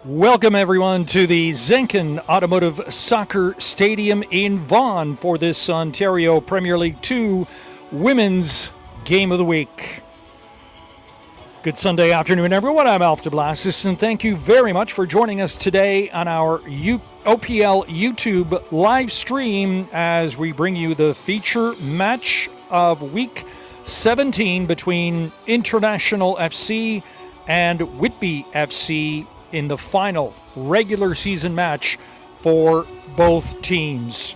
Welcome, everyone, to the Zenkin Automotive Soccer Stadium in Vaughan for this Ontario Premier League 2 Women's Game of the Week. Good Sunday afternoon, everyone. I'm Alf de Blasis, and thank you very much for joining us today on our OPL YouTube live stream as we bring you the feature match of Week 17 between International FC and Whitby FC in the final regular season match for both teams.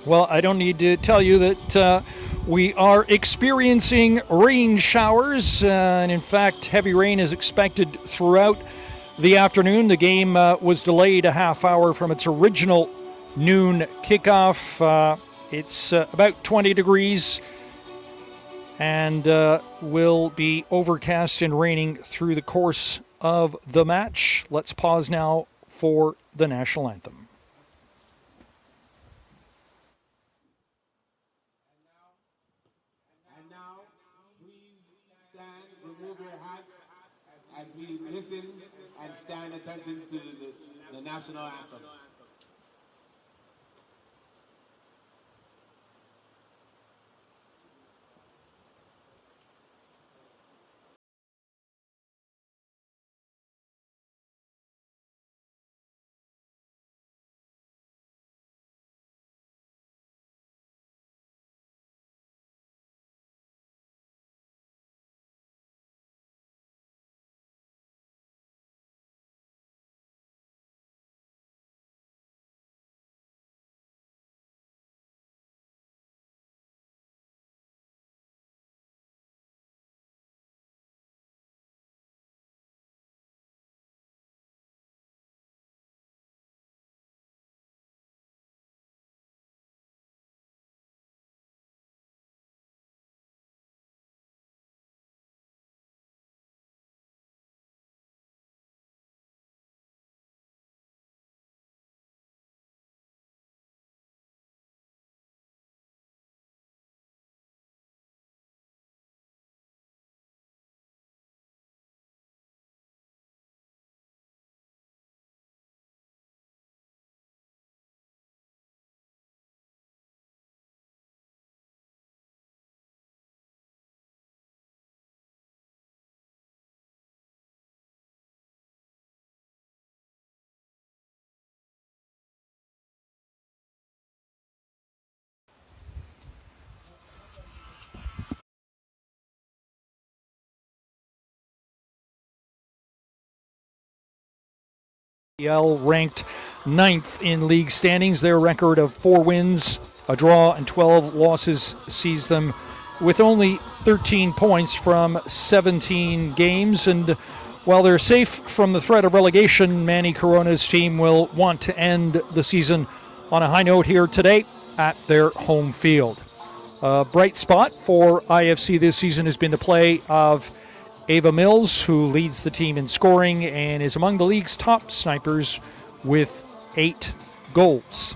Well, I don't need to tell you that we are experiencing rain showers, and in fact, heavy rain is expected throughout the afternoon. The game was delayed a half hour from its original noon kickoff. It's about 20 degrees and will be overcast and raining through the course of the match. Let's pause now for the national anthem. And now, please stand, remove your hats as we listen and stand attention to the national anthem. OPL ranked 9th in league standings. Their record of 4 wins, a draw, and 12 losses sees them with only 13 points from 17 games. And while they're safe from the threat of relegation, Manny Corona's team will want to end the season on a high note here today at their home field. A bright spot for IFC this season has been the play of Ava Mills, who leads the team in scoring and is among the league's top snipers with 8 goals.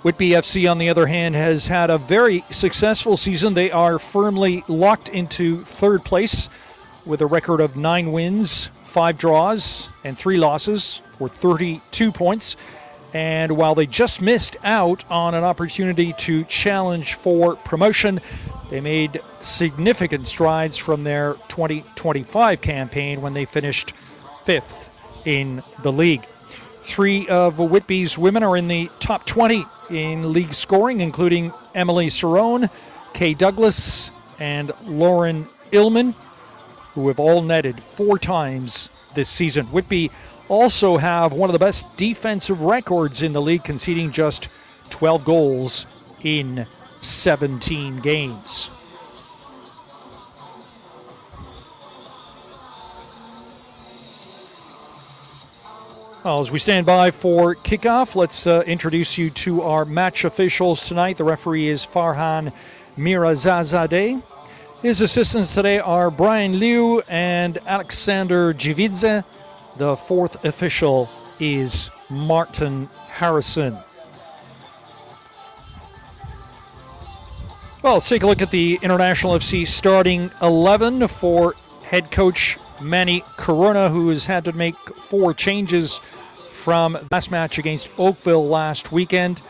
Whitby FC, on the other hand, has had a very successful season. They are firmly locked into third place with a record of 9 wins, 5 draws, and 3 losses for 32 points. And while they just missed out on an opportunity to challenge for promotion, they made significant strides from their 2025 campaign when they finished 5th in the league. 3 of Whitby's women are in the top 20 in league scoring, including Emily Cerrone, Kay Douglas, and Lauren Illman, who have all netted 4 times this season. Whitby also have one of the best defensive records in the league, conceding just 12 goals in 17 games. Well, as we stand by for kickoff, let's introduce you to our match officials tonight. The referee is Farhan Mirazadeh. His assistants today are Brian Liu and Alexander Jividze. The 4th official is Martin Harrison. Well, let's take a look at the International FC starting 11 for head coach Manny Corona, who has had to make 4 changes from the last match against Oakville last weekend.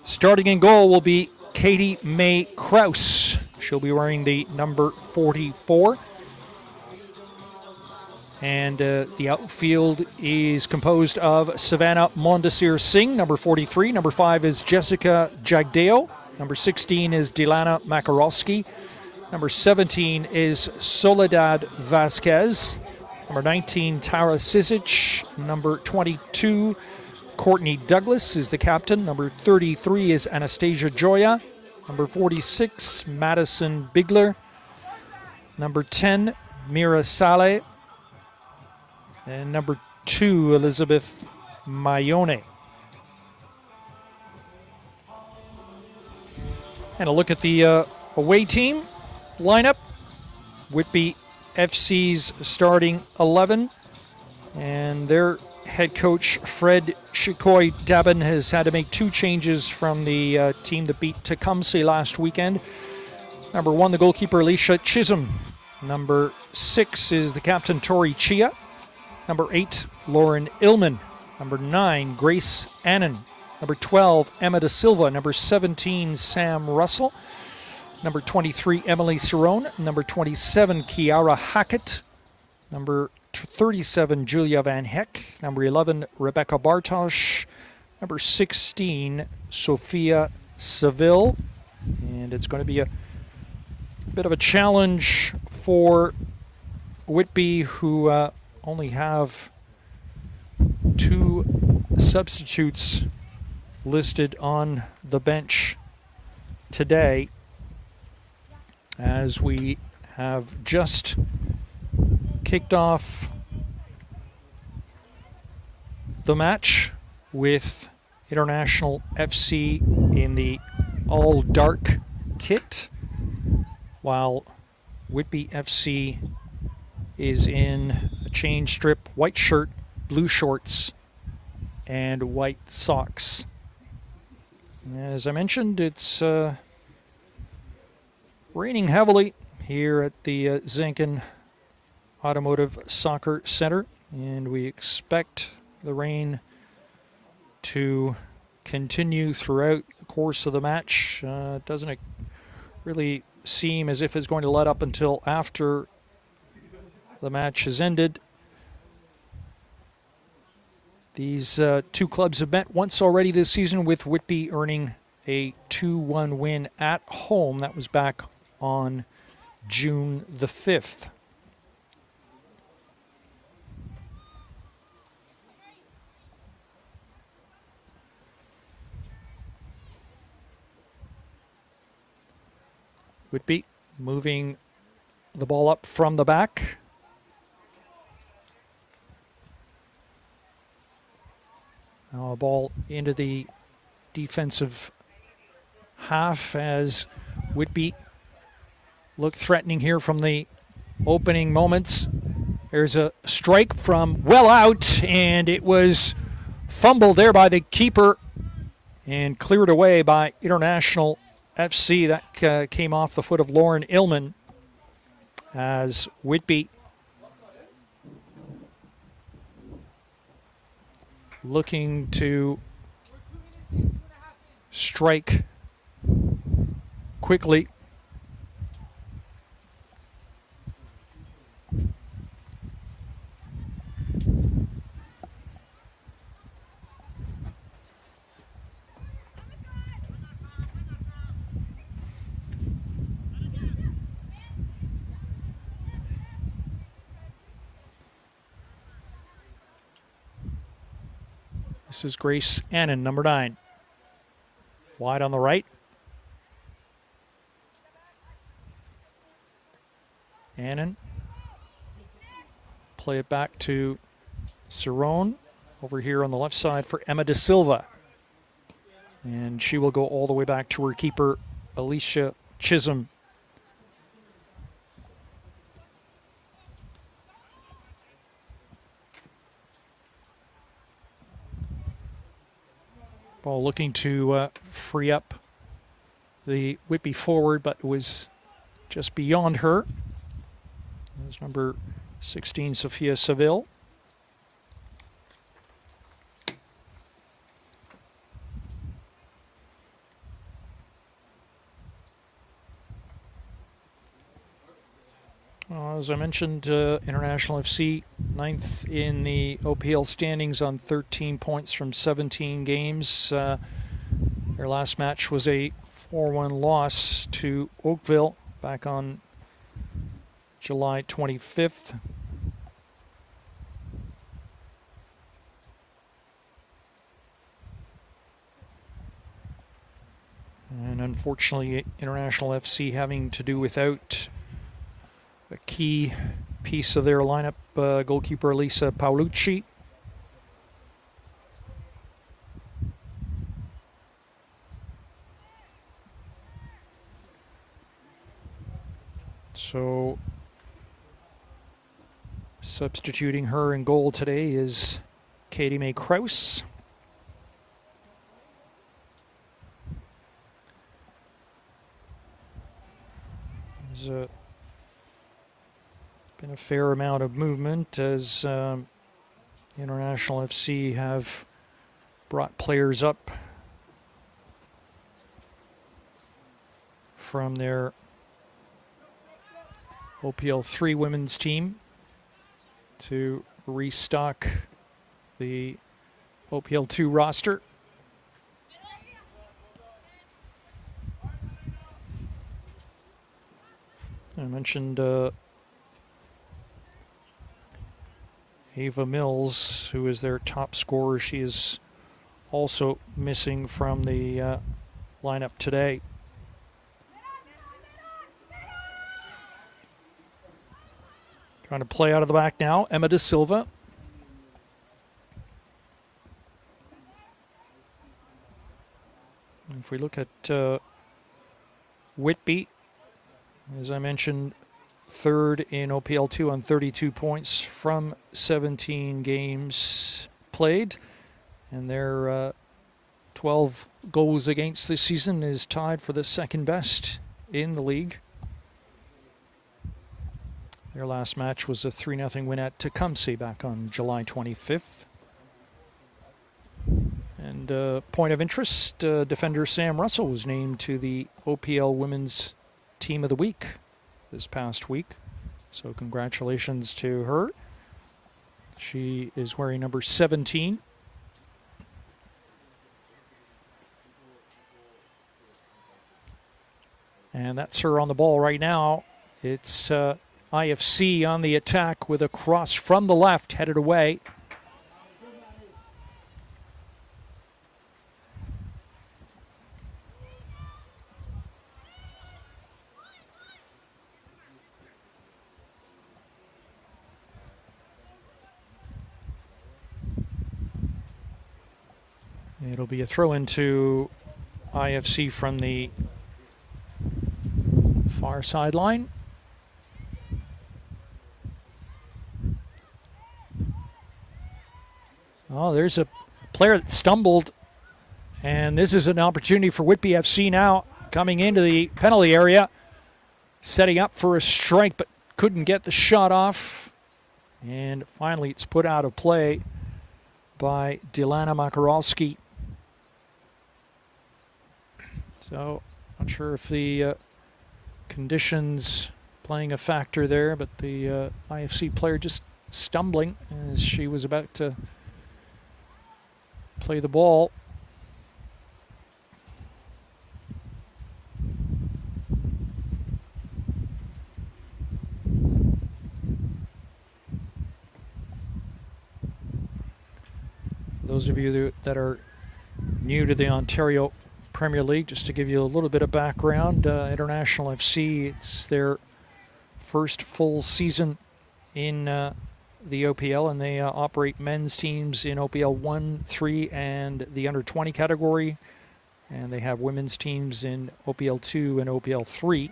Starting in goal will be Katie Mae Kraus. She'll be wearing the number 44. And the outfield is composed of Savannah Mondesir Singh, number 43. Number 5 is Jessica Jagdeo. Number 16 is Dilana Makarowski. Number 17 is Soledad Vasquez. Number 19, Tara Sisic. Number 22, Courtney Douglas is the captain. Number 33 is Anastasia Joya. Number 46, Madison Bigler. Number 10, Mira Saleh. And number 2, Elizabeth Mayone. And a look at the away team lineup. Whitby FC's starting 11. And their head coach, Fred Shikoy Dabin, has had to make 2 changes from the team that beat Tecumseh last weekend. Number 1, the goalkeeper, Alicia Chisholm. Number 6 is the captain, Tori Chia. Number 8, Lauren Illman. Number 9, Grace Annan. Number 12, Emma Da Silva. Number 17, Sam Russell. Number 23, Emily Cerrone. Number 27, Kiara Hackett. Number 37, Julia Van Heck. Number 11, Rebecca Bartosh. Number 16, Sophia Seville. And it's going to be a bit of a challenge for Whitby, who only have 2 substitutes listed on the bench today, as we have just kicked off the match with International FC in the all-dark kit, while Whitby FC is in a chain strip, white shirt, blue shorts, and white socks. As I mentioned, it's raining heavily here at the Zenken Automotive Soccer Center, and we expect the rain to continue throughout the course of the match. Doesn't really seem as if it's going to let up until after the match has ended. These 2 clubs have met once already this season, with Whitby earning a 2-1 win at home. That was back on June the 5th. Whitby moving the ball up from the back. Now a ball into the defensive half as Whitby look threatening here from the opening moments. There's a strike from well out, and it was fumbled there by the keeper and cleared away by International FC. That came off the foot of Lauren Illman, as Whitby looking to strike quickly. This is Grace Annan, number 9. Wide on the right. Annan. Play it back to Cerrone over here on the left side for Emma Da Silva. And she will go all the way back to her keeper, Alicia Chisholm. Ball looking to free up the Whitby forward, but it was just beyond her. There's number 16, Sophia Seville. As I mentioned, International FC 9th in the OPL standings on 13 points from 17 games. Their last match was a 4-1 loss to Oakville back on July 25th. And unfortunately, International FC having to do without a key piece of their lineup, goalkeeper Elisa Paolucci. So substituting her in goal today is Katie Mae Krause. There's been a fair amount of movement as International FC have brought players up from their OPL3 women's team to restock the OPL2 roster. I mentioned Ava Mills, who is their top scorer. She is also missing from the lineup today. Trying to play out of the back now, Emma Da Silva. If we look at Whitby, as I mentioned, third in OPL2 on 32 points from 17 games played. And their 12 goals against this season is tied for the second best in the league. Their last match was a 3-0 win at Tecumseh back on July 25th. And point of interest, defender Sam Russell was named to the OPL Women's Team of the Week this past week. So congratulations to her. She is wearing number 17. And that's her on the ball right now. It's IFC on the attack with a cross from the left headed away. It'll be a throw into IFC from the far sideline. Oh, there's a player that stumbled, and this is an opportunity for Whitby FC now, coming into the penalty area, setting up for a strike, but couldn't get the shot off. And finally, it's put out of play by Dilana Makarolski. So, not sure if the conditions playing a factor there, but the IFC player just stumbling as she was about to play the ball. Those of you that are new to the Ontario Premier League, just to give you a little bit of background, International FC, it's their first full season in the OPL, and they operate men's teams in OPL 1, 3, and the under 20 category, and they have women's teams in OPL 2 and OPL 3.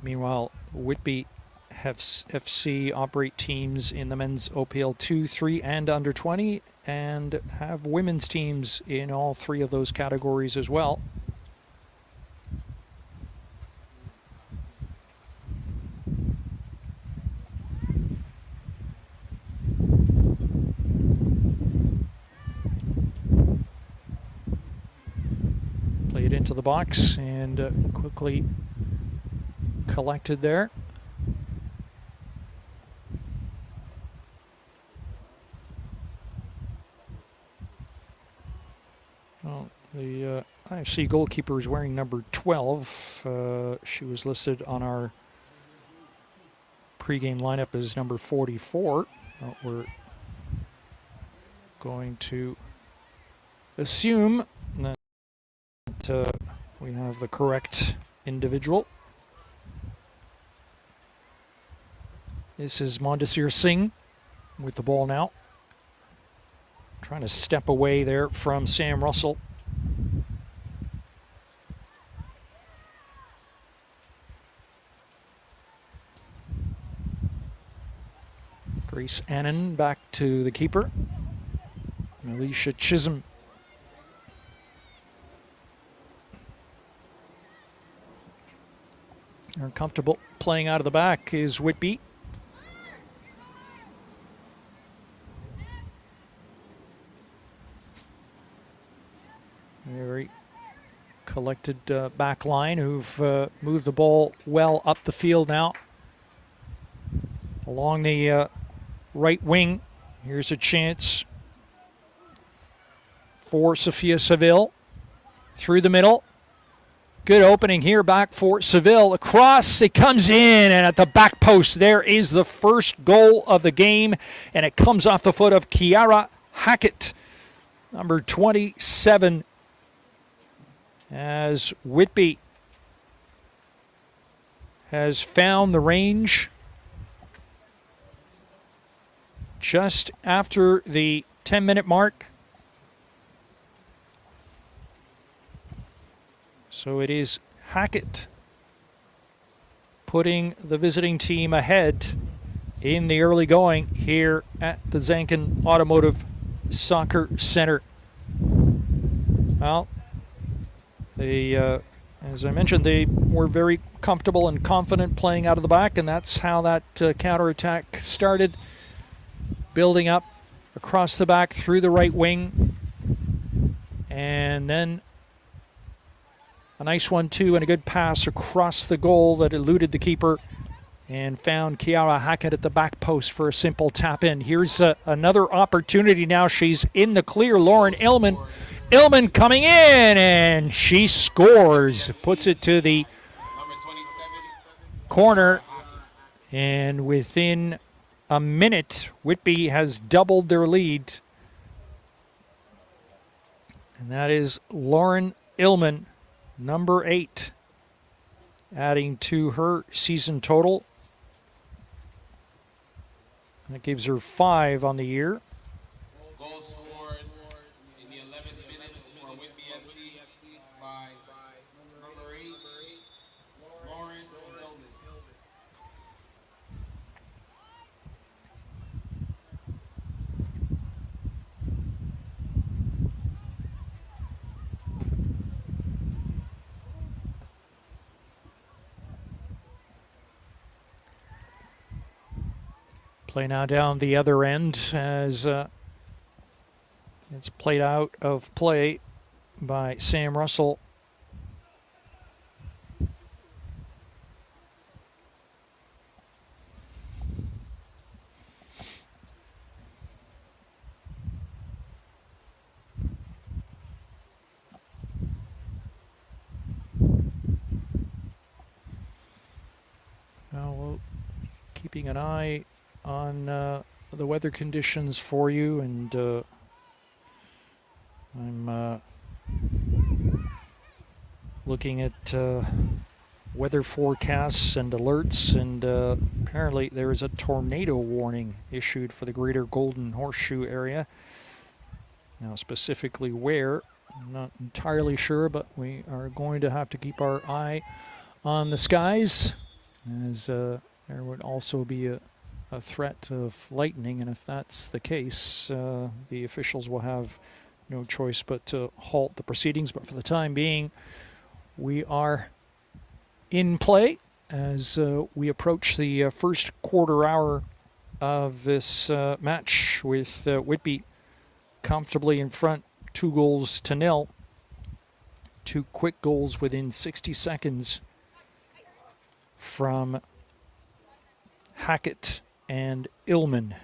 Meanwhile, Whitby FC operate teams in the men's OPL 2, 3, and under 20, and have women's teams in all three of those categories as well. Played into the box and quickly collected there. Well, the IFC goalkeeper is wearing number 12. She was listed on our pregame lineup as number 44. We're going to assume that we have the correct individual. This is Mondasir Singh with the ball now. Trying to step away there from Sam Russell. Grace Annan back to the keeper. Alicia Chisholm. They're comfortable playing out of the back is Whitby. Very collected back line who've moved the ball well up the field now. Along the right wing, here's a chance for Sophia Seville. Through the middle. Good opening here back for Seville. Across, it comes in, and at the back post, there is the first goal of the game, and it comes off the foot of Kiara Hackett, number 27, as Whitby has found the range just after the 10-minute mark. So it is Hackett putting the visiting team ahead in the early going here at the Zanken Automotive Soccer Center. Well, as I mentioned, they were very comfortable and confident playing out of the back, and that's how that counterattack started, building up across the back through the right wing, and then a nice 1-2 and a good pass across the goal that eluded the keeper and found Kiara Hackett at the back post for a simple tap in. Here's another opportunity now. She's in the clear. Lauren Illman. Illman coming in, and she scores. Puts it to the corner, and within a minute, Whitby has doubled their lead. And that is Lauren Illman, number 8, adding to her season total. That gives her 5 on the year. Goal scored in the 11th minute for Whitby FC by number 8, Lauren Hillman. Play now down the other end as it's played out of play by Sam Russell. Now we're keeping an eye on the weather conditions for you, and I'm looking at weather forecasts and alerts, and apparently there is a tornado warning issued for the greater Golden Horseshoe area. Now specifically where, I'm not entirely sure, but we are going to have to keep our eye on the skies, as there would also be a a threat of lightning, and if that's the case, the officials will have no choice but to halt the proceedings. But for the time being, we are in play as we approach the first quarter hour of this match, with Whitby comfortably in front, 2-0. 2 quick goals within 60 seconds from Hackett and Illman.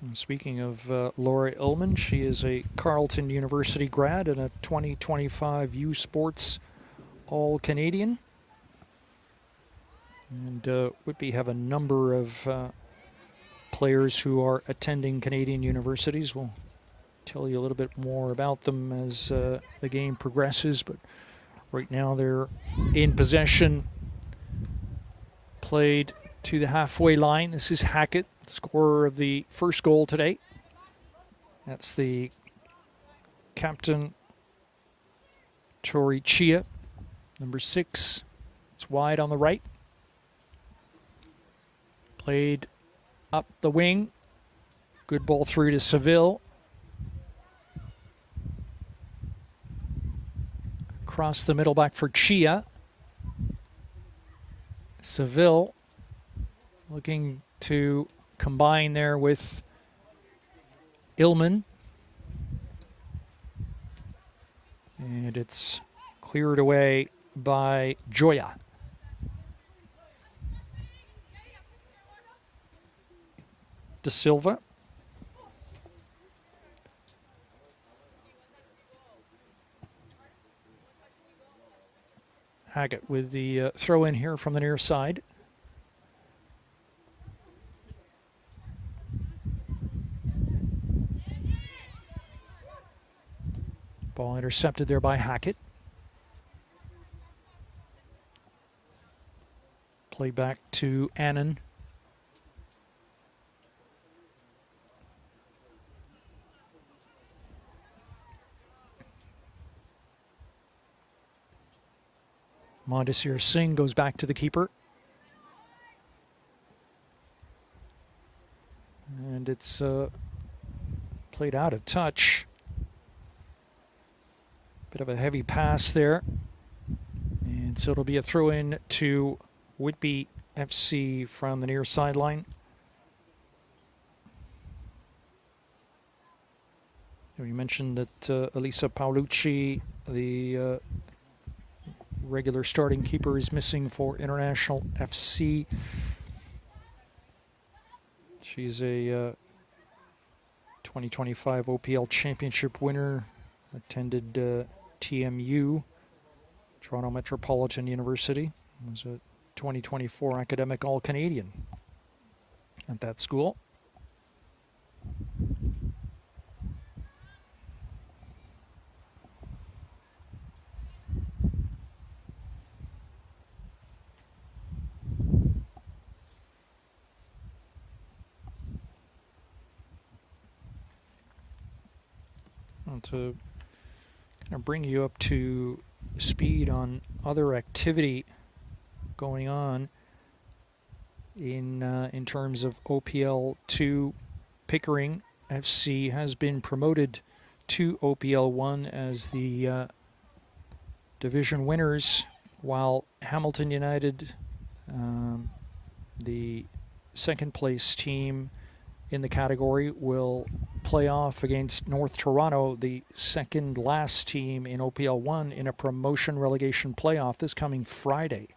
And speaking of Laura Illman, she is a Carleton University grad and a 2025 U Sports All-Canadian. And Whitby have a number of players who are attending Canadian universities. We'll tell you a little bit more about them as the game progresses, but right now they're in possession, played to the halfway line. This is Hackett, scorer of the first goal today. That's the captain, Tori Chia, number 6. It's wide on the right. Played up the wing. Good ball through to Seville. Across the middle back for Chia. Seville looking to combine there with Illman. And it's cleared away by Joya. De Silva. Hackett with the throw in here from the near side. Ball intercepted there by Hackett. Play back to Annan. Mondesir Singh goes back to the keeper. And it's played out of touch. Bit of a heavy pass there. And so it'll be a throw in to Whitby FC from the near sideline. We mentioned that Elisa Paolucci, the regular starting keeper, is missing for International FC. She's a 2025 OPL Championship winner, attended TMU, Toronto Metropolitan University, was a 2024 academic All-Canadian at that school. To kind of bring you up to speed on other activity going on in terms of OPL2, Pickering FC has been promoted to OPL1 as the division winners, while Hamilton United, the second place team in the category, will play off against North Toronto, the second last team in OPL1, in a promotion relegation playoff this coming Friday.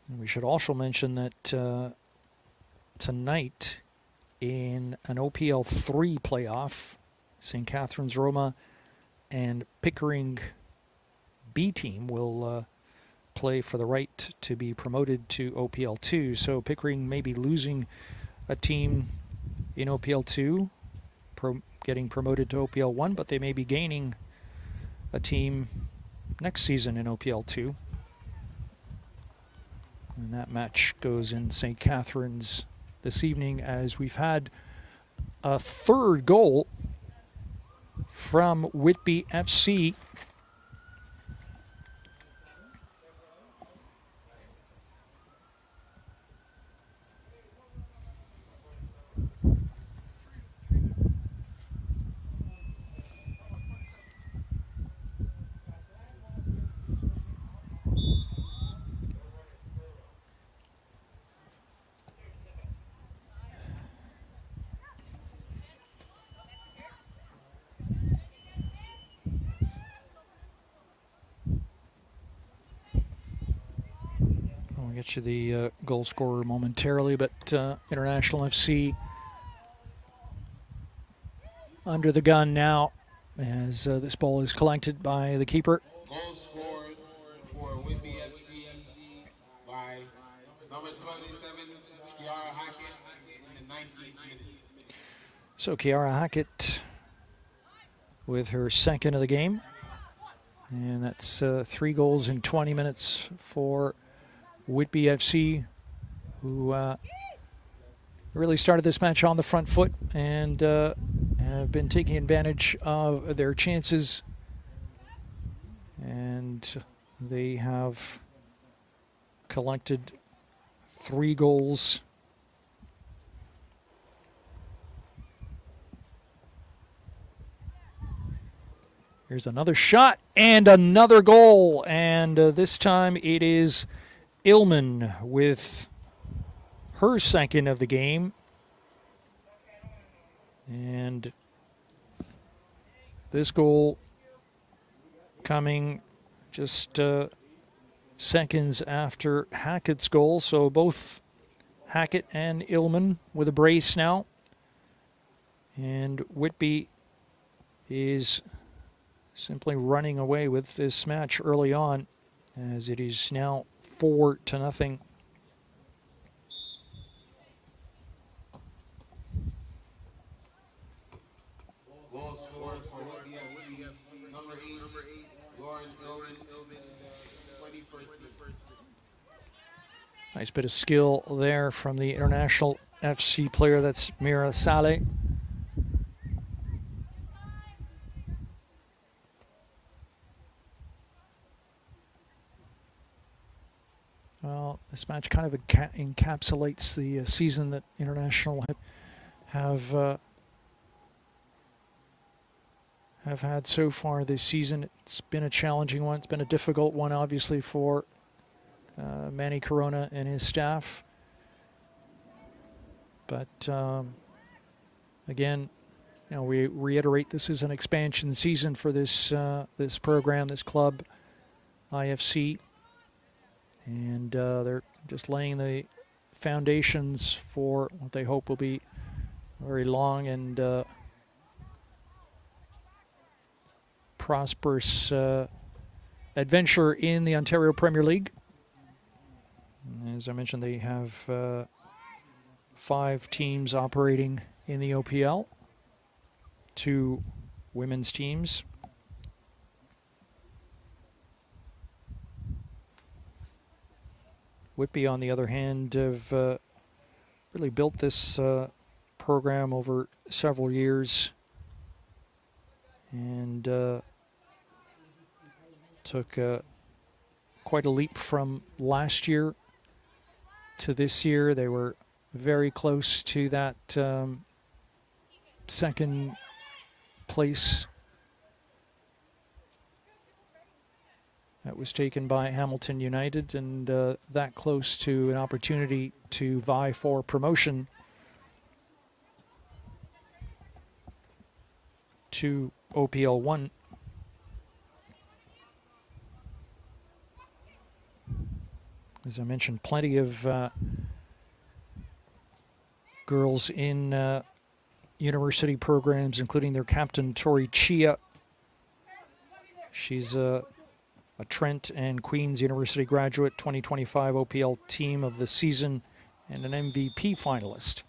And we should also mention that tonight in an OPL3 playoff, St. Catharines Roma and Pickering B team will play for the right to be promoted to OPL2. So Pickering may be losing a team in OPL2, getting promoted to OPL1, but they may be gaining a team next season in OPL2. And that match goes in St. Catharines this evening, as we've had a third goal from Whitby FC. I'll get you the goal scorer momentarily, but International FC under the gun now as this ball is collected by the keeper. Goal scored for Whitby FC by number 27, Kiara Hackett, in the 19th minute. So Kiara Hackett with her second of the game. And that's 3 goals in 20 minutes for Whitby FC, who really started this match on the front foot and have been taking advantage of their chances. And they have collected 3 goals. Here's another shot and another goal. And this time it is Illman with her second of the game. And this goal coming just seconds after Hackett's goal. So both Hackett and Illman with a brace now. And Whitby is simply running away with this match early on, as it is now 4-0. Goal scored for Whitby FC, number 8, Lauren Illman, 21st minute. Nice bit of skill there from the International FC player. That's Mira Saleh. Well, this match kind of encapsulates the season that International have had so far this season. It's been a challenging one. It's been a difficult one, obviously, for Manny Corona and his staff. But again, you know, we reiterate this is an expansion season for this this program, this club, IFC. And they're just laying the foundations for what they hope will be a very long and prosperous adventure in the Ontario Premier League. As I mentioned, they have 5 teams operating in the OPL, 2 women's teams. Whitby, on the other hand, have really built this program over several years and took quite a leap from last year to this year. They were very close to that second place that was taken by Hamilton United, and that close to an opportunity to vie for promotion to OPL1. As I mentioned, plenty of girls in university programs, including their captain, Tori Chia. She's a Trent and Queen's University graduate, 2025 OPL Team of the Season, and an MVP finalist.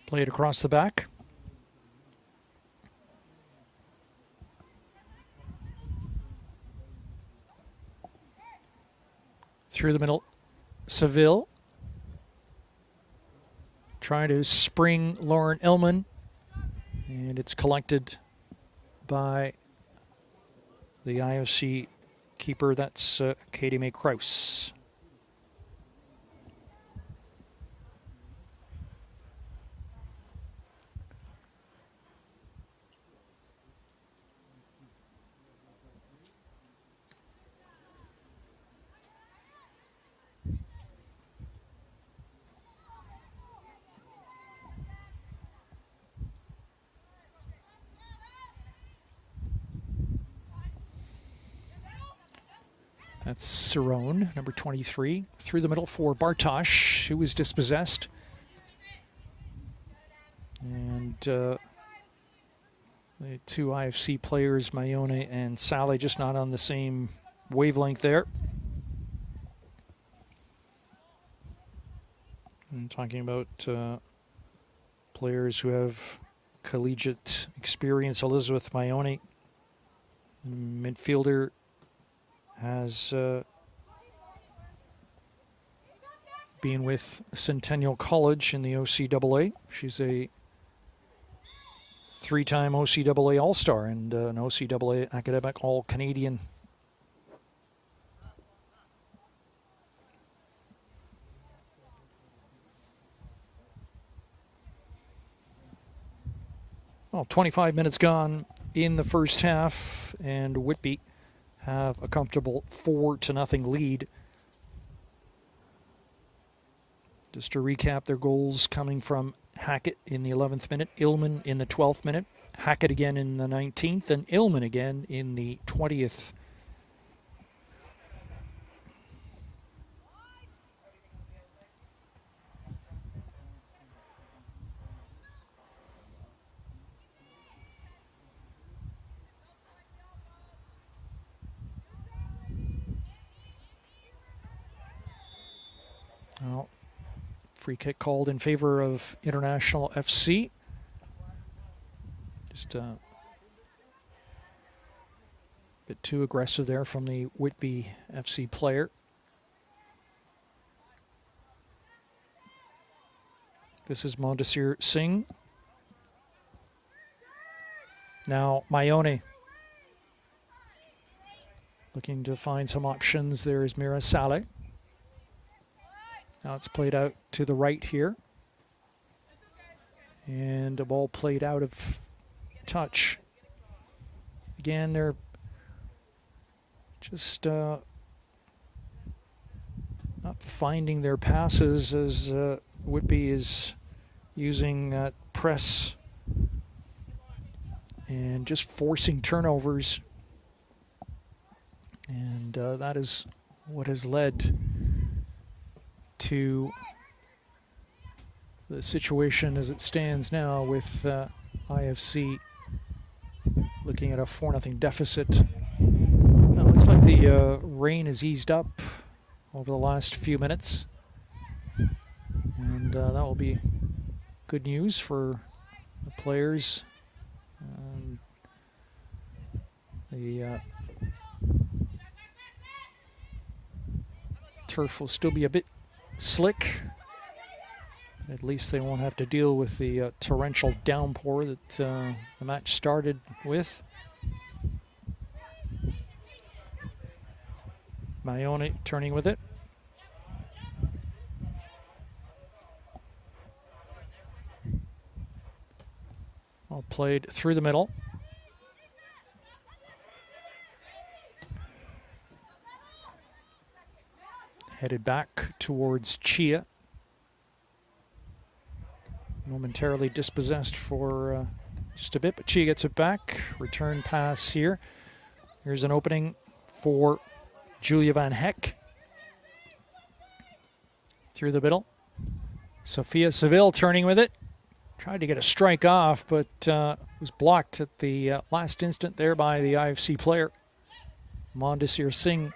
Played across the back. Through the middle, Seville. Trying to spring Lauren Illman. And it's collected by the IOC keeper. That's Katie Mae Kraus. That's Cerrone, number 23. Through the middle for Bartosh, who was dispossessed. And the two IFC players, Mayone and Sally, just not on the same wavelength there. I'm talking about players who have collegiate experience. Elizabeth Mayone, midfielder, has been with Centennial College in the OCAA. She's a three-time OCAA All-Star and an OCAA Academic All-Canadian. Well, 25 minutes gone in the first half, and Whitby have a comfortable 4-0 lead. Just to recap, their goals coming from Hackett in the 11th minute, Illman in the 12th minute, Hackett again in the 19th, and Illman again in the 20th. Well, free kick called in favor of International FC. Just a bit too aggressive there from the Whitby FC player. This is Mondesir Singh. Now Mayone looking to find some options. There is Mira Saleh. Now it's played out to the right here. And a ball played out of touch. Again, they're just not finding their passes as Whitby is using press and just forcing turnovers. And that is what has led to the situation as it stands now, with IFC looking at a 4-0 deficit. Now, it looks like the rain has eased up over the last few minutes, and that will be good news for the players. The turf will still be a bit slick. At least they won't have to deal with the torrential downpour that the match started with. Mayone turning with it. Well played through the middle. Headed back towards Chia. Momentarily dispossessed for just a bit, but Chia gets it back. Return pass here. Here's an opening for Julia Van Heck. Through the middle. Sophia Seville turning with it. Tried to get a strike off, but was blocked at the last instant there by the IFC player, Mondesir Singh.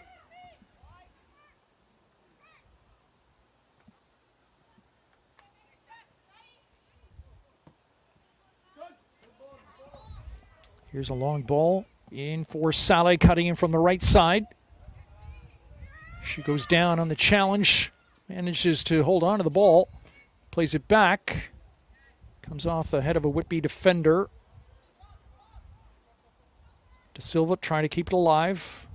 Here's a long ball in for Saleh, cutting in from the right side. She goes down on the challenge, manages to hold on to the ball, plays it back, comes off the head of a Whitby defender. De Silva trying to keep it alive.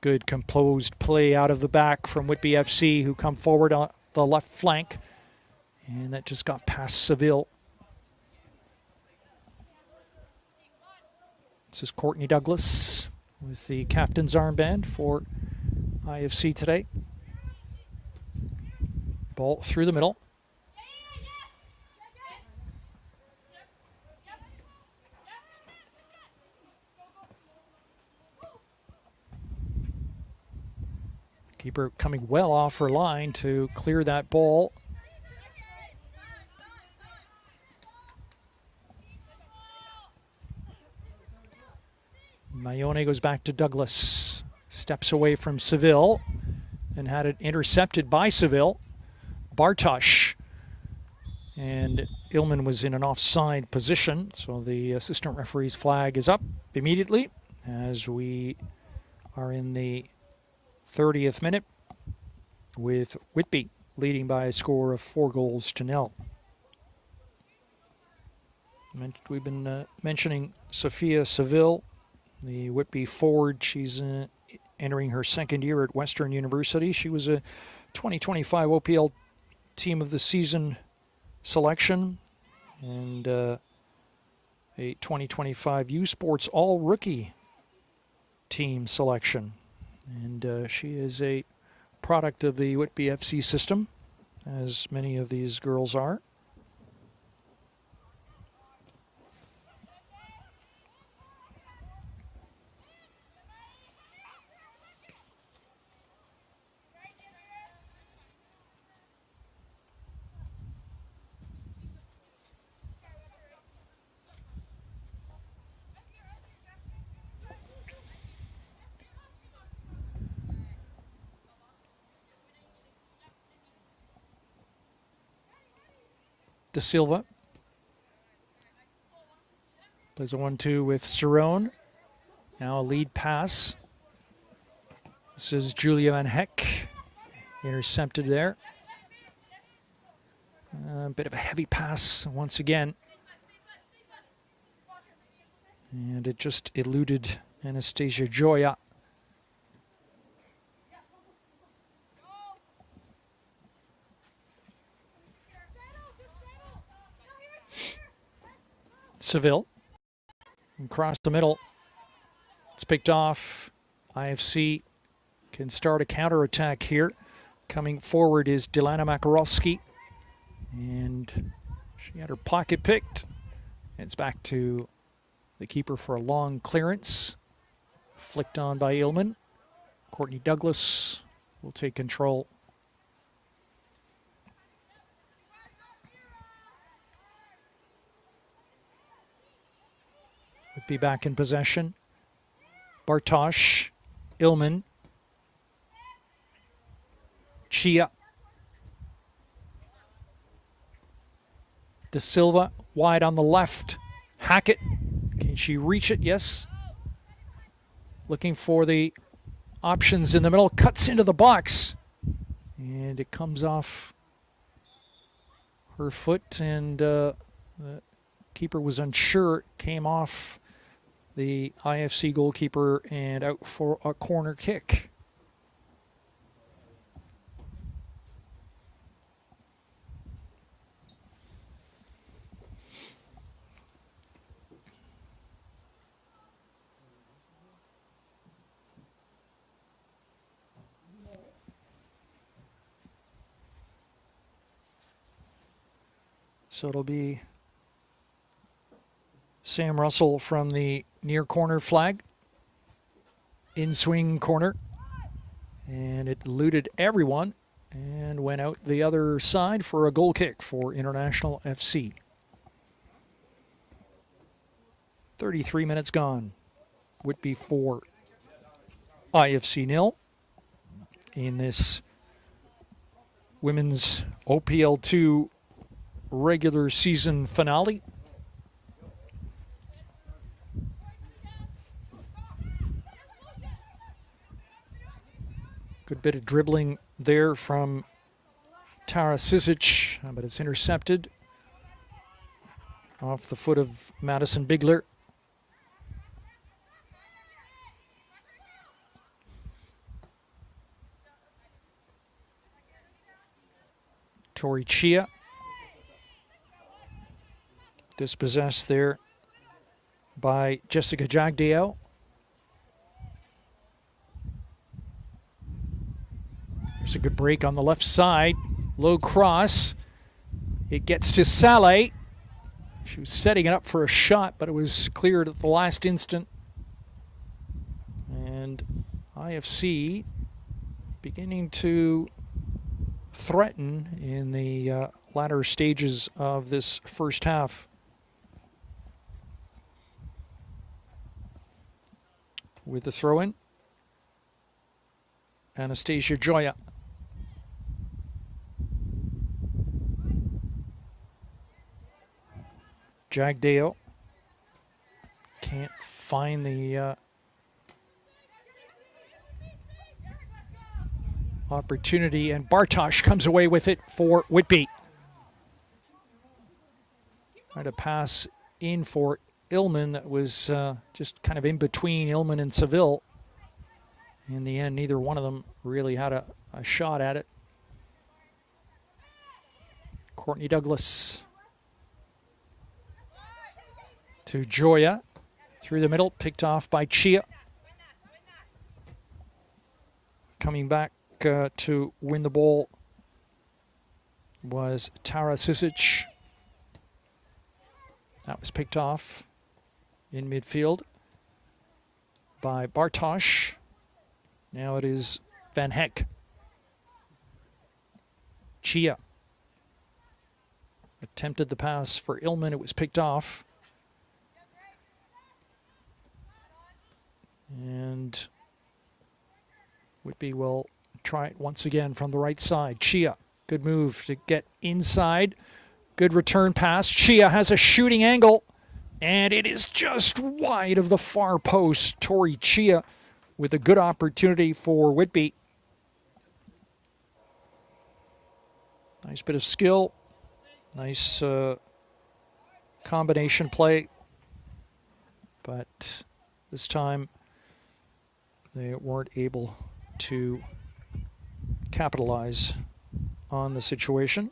Good composed play out of the back from Whitby FC, who come forward on the left flank. And that just got past Seville. This is Courtney Douglas with the captain's armband for IFC today. Ball through the middle. Keeper coming well off her line to clear that ball. Mayone goes back to Douglas. Steps away from Seville and had it intercepted by Seville. Bartosh. And Illman was in an offside position, so the assistant referee's flag is up immediately as we are in the 30th minute with Whitby leading by a score of 4-0. We've been mentioning Sophia Seville, the Whitby forward. She's entering her second year at Western University. She was a 2025 OPL Team of the Season selection and a 2025 U Sports All-Rookie Team selection. And she is a product of the Whitby FC system, as many of these girls are. De Silva plays a 1-2 with Cerrone. Now a lead pass. This is Julia Van Heck. Intercepted there. A bit of a heavy pass once again. And it just eluded Anastasia Joya. Seville. Across the middle. It's picked off. IFC can start a counterattack here. Coming forward is Delana Makarovsky. And she had her pocket picked. It's back to the keeper for a long clearance. Flicked on by Illman. Courtney Douglas will take control. Would be back in possession. Bartosh, Illman, Chia, De Silva wide on the left. Hackett, can she reach it? Yes. Looking for the options in the middle, cuts into the box, and it comes off her foot, and the keeper was unsure. Came off the IFC goalkeeper and out for a corner kick. So it'll be Sam Russell from the near corner flag. In swing corner. And it eluded everyone and went out the other side for a goal kick for International FC. 33 minutes gone. Whitby 4, IFC 0 in this women's OPL2 regular season finale. Good bit of dribbling there from Tara Sisic, but it's intercepted off the foot of Madison Bigler. Tori Chia dispossessed there by Jessica Jagdeo. There's a good break on the left side. Low cross. It gets to Saleh. She was setting it up for a shot, but it was cleared at the last instant. And IFC beginning to threaten in the latter stages of this first half. With the throw-in, Anastasia Joya. Jagdeo can't find the opportunity, and Bartosh comes away with it for Whitby. Trying to pass in for Illman that was just kind of in between Illman and Seville. In the end, neither one of them really had a shot at it. Courtney Douglas to Joya. Through the middle, picked off by Chia. Coming back to win the ball was Tara Sisic. That was picked off in midfield by Bartosh. Now it is Van Heck. Chia attempted the pass for Illman. It was picked off. And Whitby will try it once again from the right side. Chia, good move to get inside. Good return pass. Chia has a shooting angle, and it is just wide of the far post. Tori Chia with a good opportunity for Whitby. Nice bit of skill. Nice combination play. But this time they weren't able to capitalize on the situation.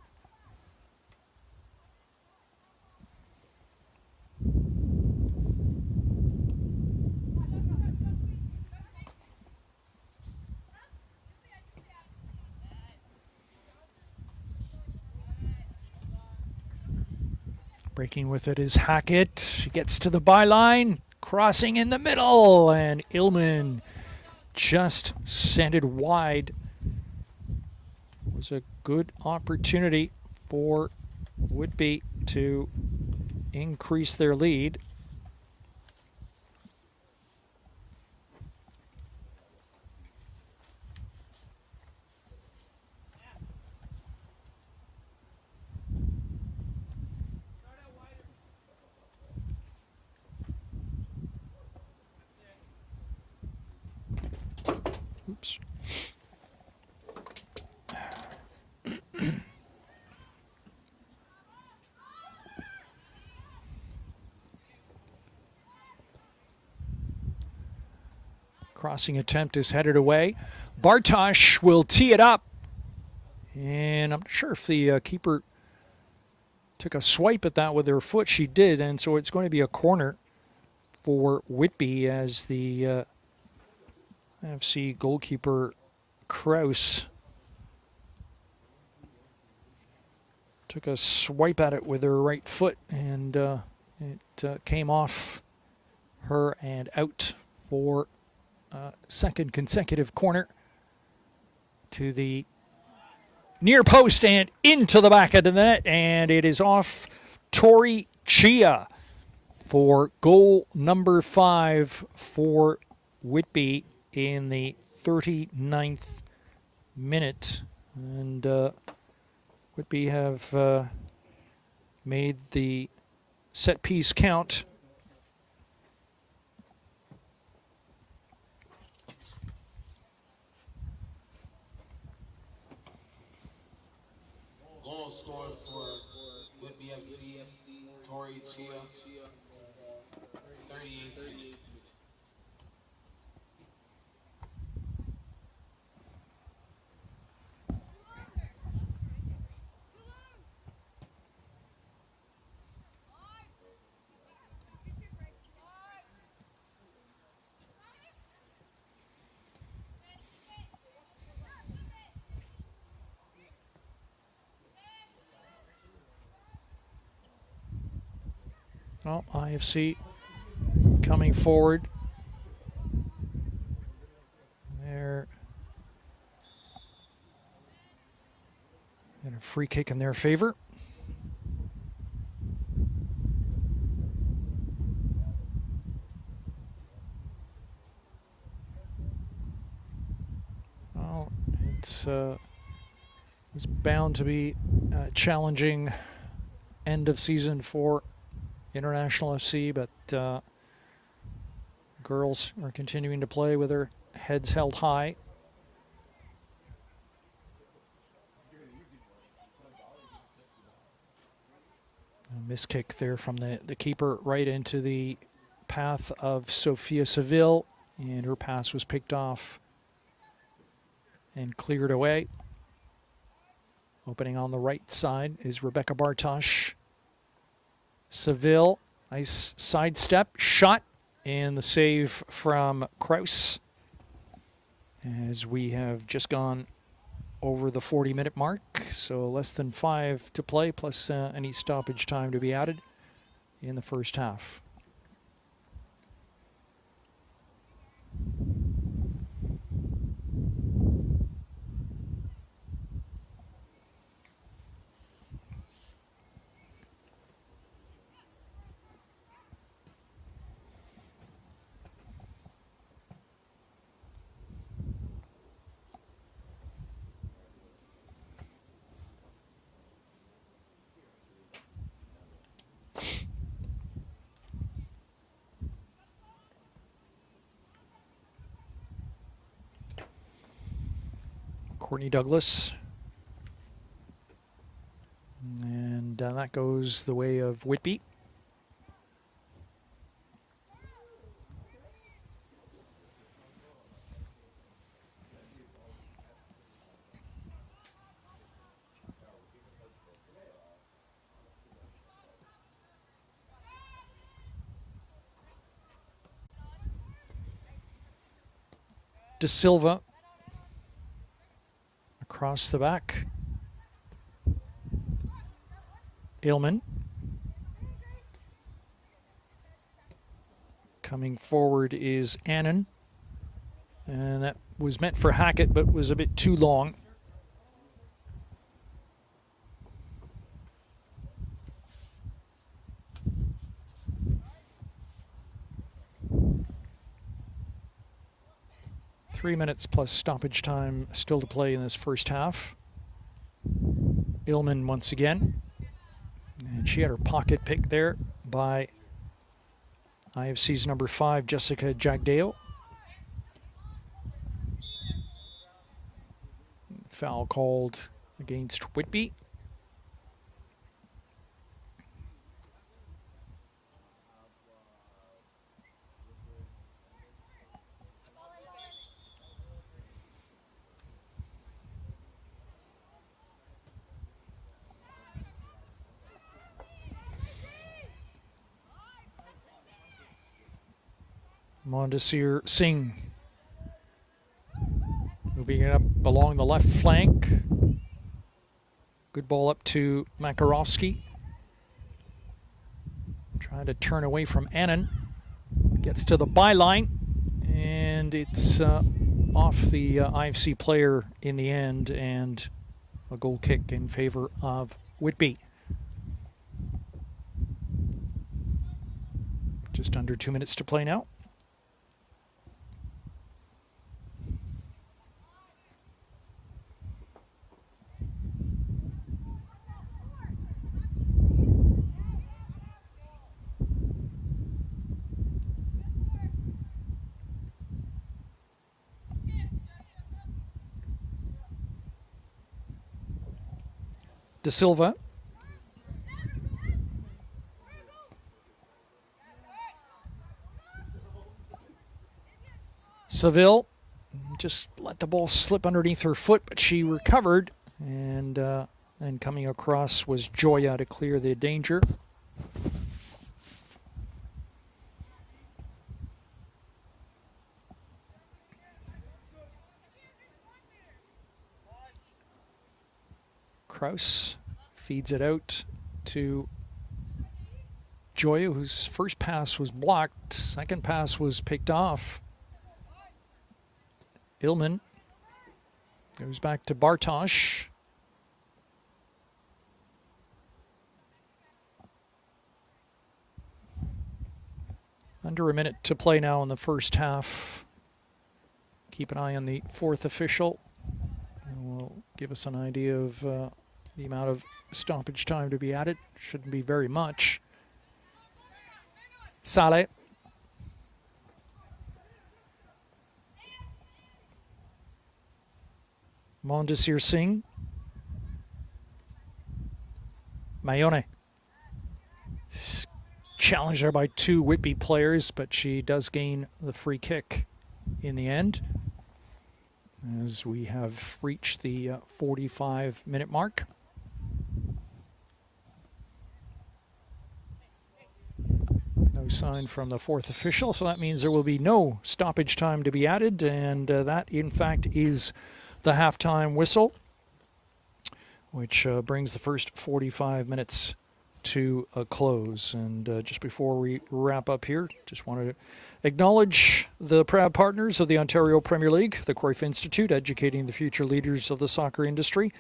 Breaking with it is Hackett. She gets to the byline, crossing in the middle, and Illman just sent it wide. It was a good opportunity for Whitby to increase their lead. Oops. Crossing attempt is headed away. Bartosh will tee it up. And I'm not sure if the keeper took a swipe at that with her foot. She did, and so it's going to be a corner for Whitby as the FC goalkeeper Kraus took a swipe at it with her right foot, and it came off her and out for second consecutive corner to the near post and into the back of the net, and it is off Tori Chia for goal number 5 for Whitby in the 39th minute. And Whitby have made the set piece count. goal scored for Whitby FC, Tori Chia, 38th minute. Well, IFC coming forward. They're and a free kick in their favor. Well, it's bound to be a challenging end of season for International FC, but girls are continuing to play with their heads held high. A miss kick there from the keeper right into the path of Sophia Seville, and her pass was picked off and cleared away. Opening on the right side is Rebecca Bartosh. Seville, nice sidestep, shot, and the save from Kraus. As we have just gone over the 40-minute mark, so less than 5 to play, plus any stoppage time to be added in the first half. Courtney Douglas. And that goes the way of Whitby. De Silva across the back. Illman. Coming forward is Annan. And that was meant for Hackett, but was a bit too long. Three minutes plus stoppage time still to play in this first half. Illman once again. And she had her pocket picked there by IFC's number 5, Jessica Jagdeo. Foul called against Whitby. Mondesir Singh moving it up along the left flank. Good ball up to Makarovsky. Trying to turn away from Annan. Gets to the byline, and it's off the IFC player in the end, and a goal kick in favor of Whitby. Just under 2 minutes to play now. De De Silva. Seville just let the ball slip underneath her foot, but she recovered, and coming across was Joya to clear the danger. Kraus feeds it out to Joya, whose first pass was blocked. Second pass was picked off. Illman goes back to Bartosz. Under a minute to play now in the first half. Keep an eye on the fourth official. Will give us an idea of the amount of stoppage time to be added. Shouldn't be very much. Saleh. Mondesir Singh. Mayone. Challenged there by two Whitby players, but she does gain the free kick in the end, as we have reached the 45-minute mark. No sign from the fourth official, so that means there will be no stoppage time to be added, and that, in fact, is the halftime whistle, which brings the first 45 minutes to a close. And just before we wrap up here, just wanted to acknowledge the proud partners of the Ontario Premier League, the Cruyff Institute, educating the future leaders of the soccer industry,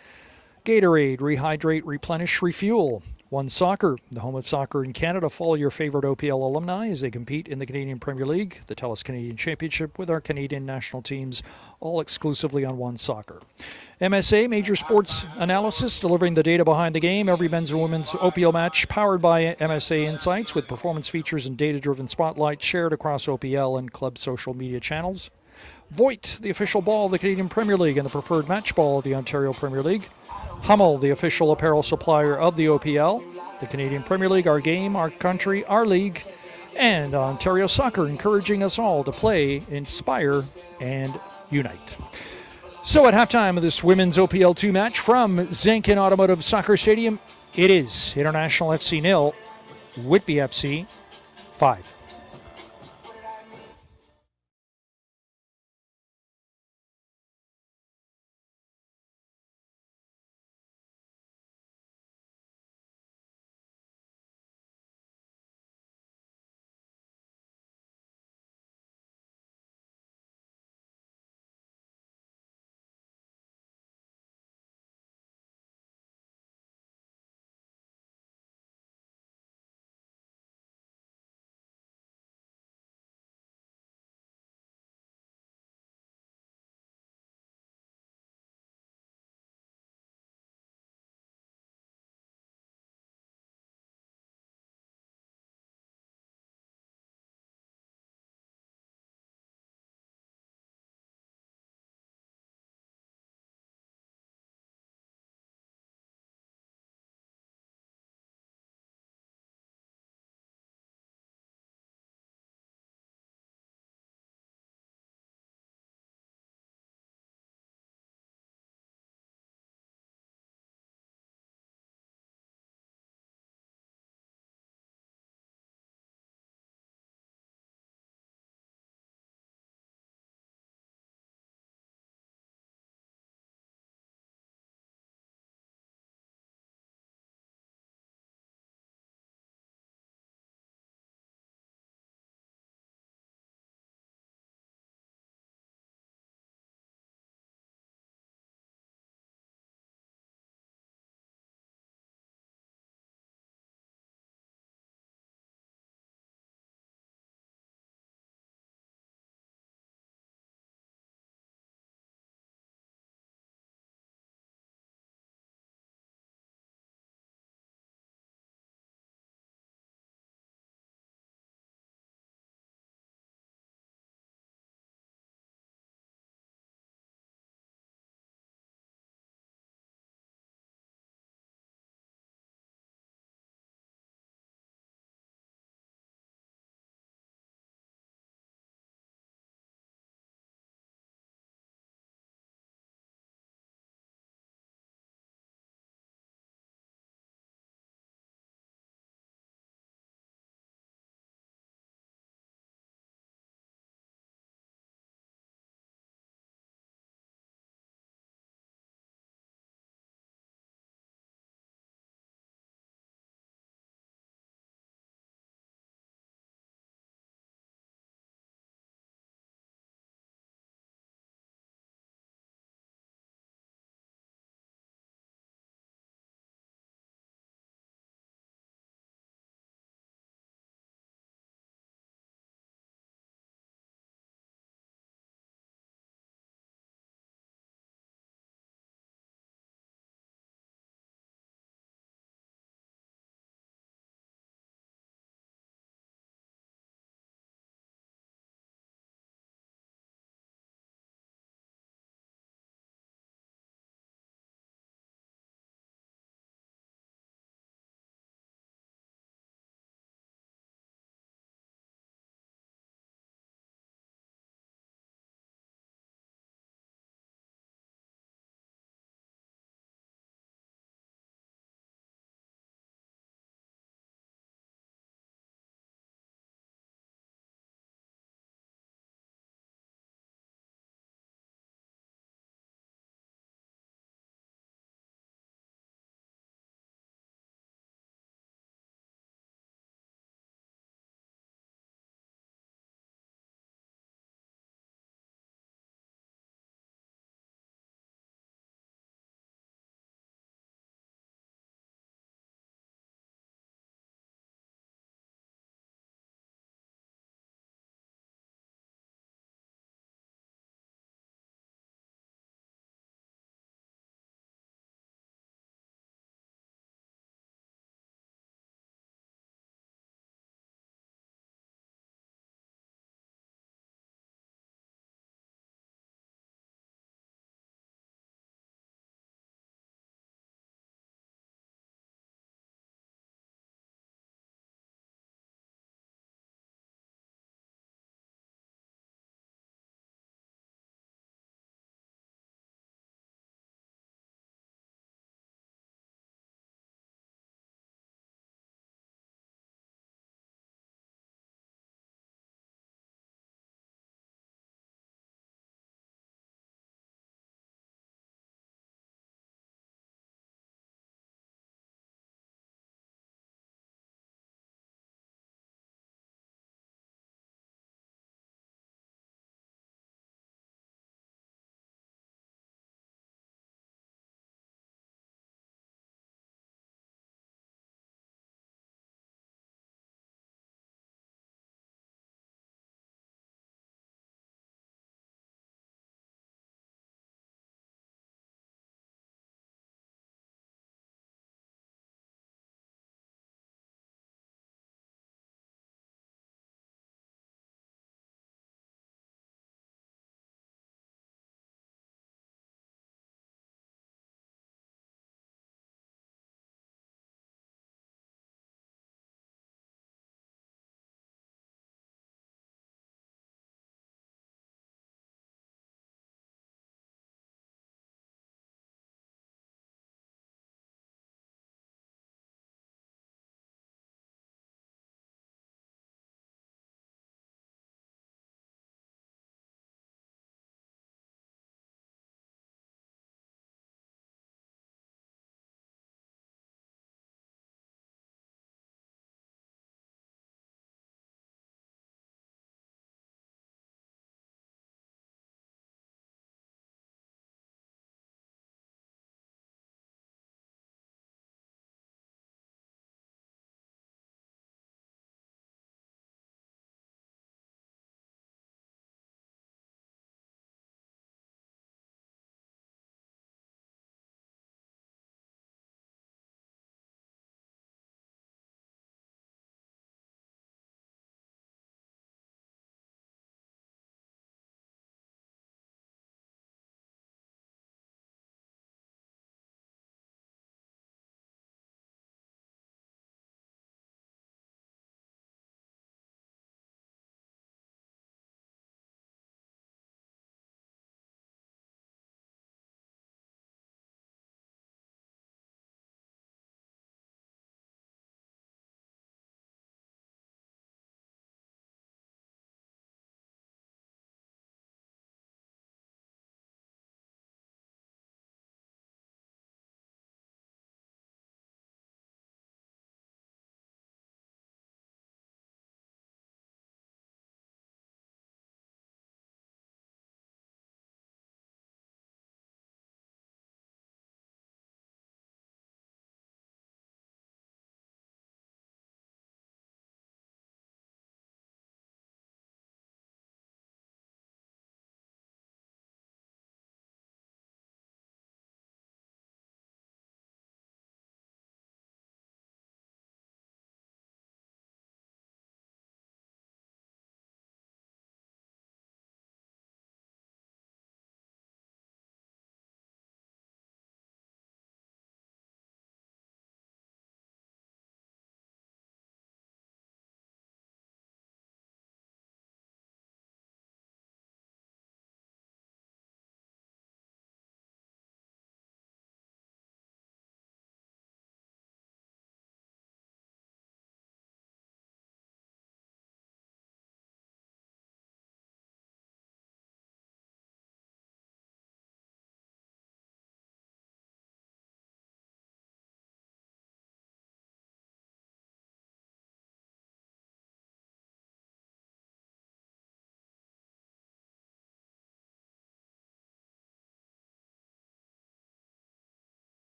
Gatorade, Rehydrate, Replenish, Refuel, One Soccer, the home of soccer in Canada. Follow your favorite OPL alumni as they compete in the Canadian Premier League, the TELUS Canadian Championship with our Canadian national teams, all exclusively on One Soccer. MSA, Major Sports Analysis, delivering the data behind the game. Every men's and women's OPL match powered by MSA Insights, with performance features and data-driven spotlights shared across OPL and club social media channels. Voit, the official ball of the Canadian Premier League and the preferred match ball of the Ontario Premier League. Hummel, the official apparel supplier of the OPL, the Canadian Premier League, our game, our country, our league, and Ontario Soccer, encouraging us all to play, inspire, and unite. So at halftime of this women's OPL2 match from Zenkin Automotive Soccer Stadium, it is International FC 0, Whitby FC 5.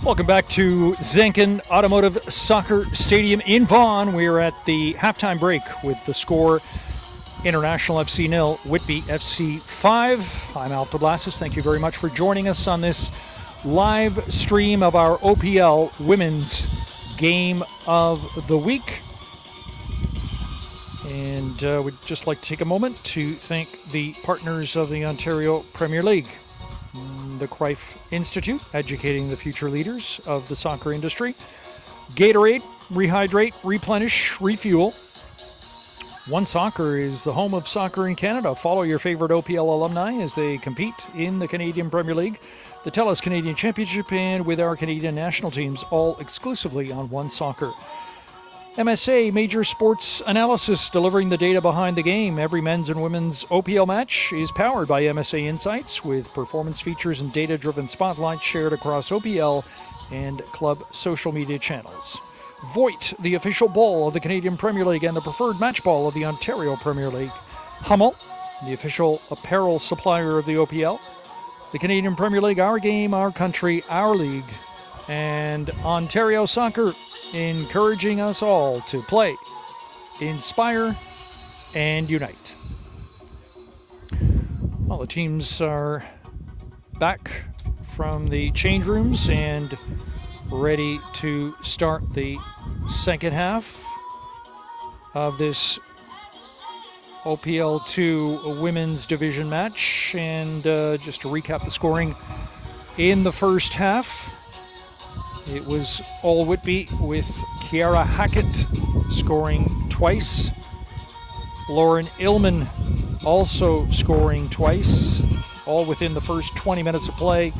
Welcome back to Zenken Automotive Soccer Stadium in Vaughan. We're at the halftime break with the score International FC 0, Whitby FC 5. I'm Alf Blassis. Thank you very much for joining us on this live stream of our OPL Women's Game of the Week. And we'd just like to take a moment to thank the partners of the Ontario Premier League. The Cruyff Institute, educating the future leaders of the soccer industry. Gatorade, rehydrate, replenish, refuel. One Soccer is the home of soccer in Canada. Follow your favorite OPL alumni as they compete in the Canadian Premier League, the TELUS Canadian Championship, and with our Canadian national teams, all exclusively on One Soccer. MSA Major Sports Analysis, delivering the data behind the game. Every men's and women's OPL match is powered by MSA Insights, with performance features and data-driven spotlights shared across OPL and club social media channels. Voit, the official ball of the Canadian Premier League and the preferred match ball of the Ontario Premier League. Hummel, the official apparel supplier of the OPL. The Canadian Premier League, our game, our country, our league. And Ontario Soccer, encouraging us all to play, inspire, and unite. Well, the teams are back from the change rooms and ready to start the second half of this OPL2 women's division match. And just to recap the scoring in the first half, it was all Whitby, with Kiara Hackett scoring twice. Lauren Illman also scoring twice, all within the first 20 minutes of play.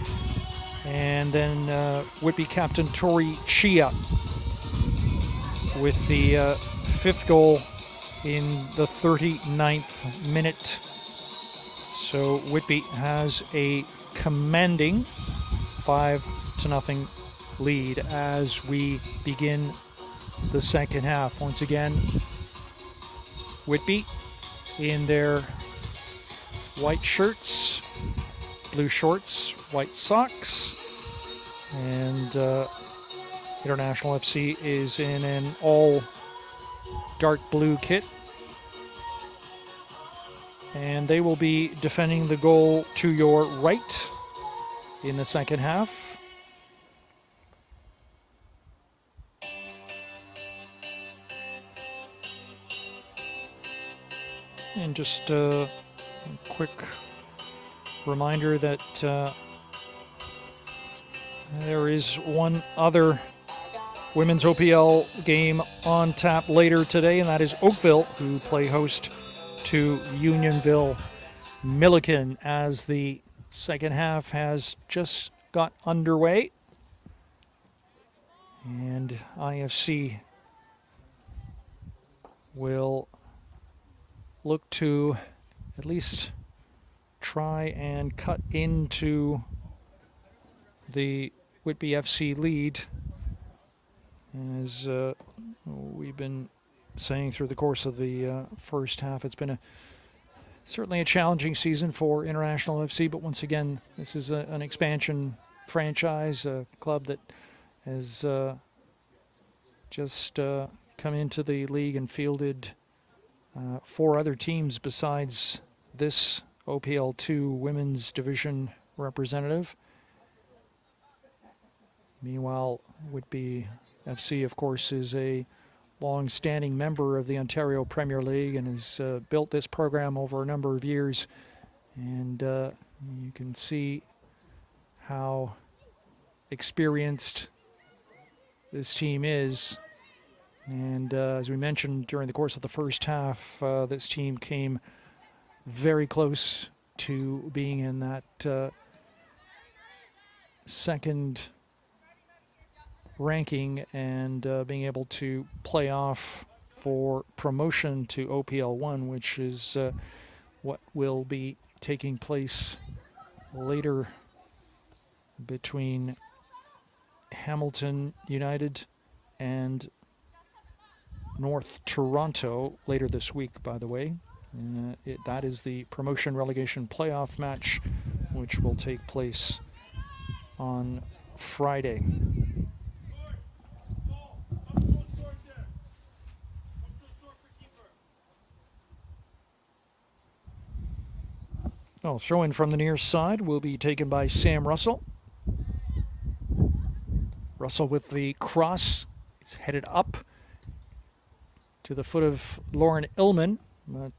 And then Whitby captain Tori Chia with the fifth goal in the 39th minute. So Whitby has a commanding 5-0 lead as we begin the second half. Once again, Whitby in their white shirts, blue shorts, white socks, and International FC is in an all dark blue kit, and they will be defending the goal to your right in the second half. And just a quick reminder that there is one other women's OPL game on tap later today, and that is Oakville, who play host to Unionville Milliken, as the second half has just got underway. And IFC will look to at least try and cut into the Whitby FC lead. As we've been saying through the course of the first half, it's been certainly a challenging season for International FC, but once again, this is an expansion franchise, a club that has just come into the league and fielded 4 other teams besides this OPL2 women's division representative. Meanwhile, Whitby FC, of course, is a long-standing member of the Ontario Premier League and has built this program over a number of years. And you can see how experienced this team is. And as we mentioned during the course of the first half, this team came very close to being in that second ranking and being able to play off for promotion to OPL1, which is what will be taking place later between Hamilton United and North Toronto later this week, by the way. That is the promotion relegation playoff match, which will take place on Friday. Oh, throw in from the near side will be taken by Sam Russell. Russell with the cross. It's headed up to the foot of Lauren Illman, but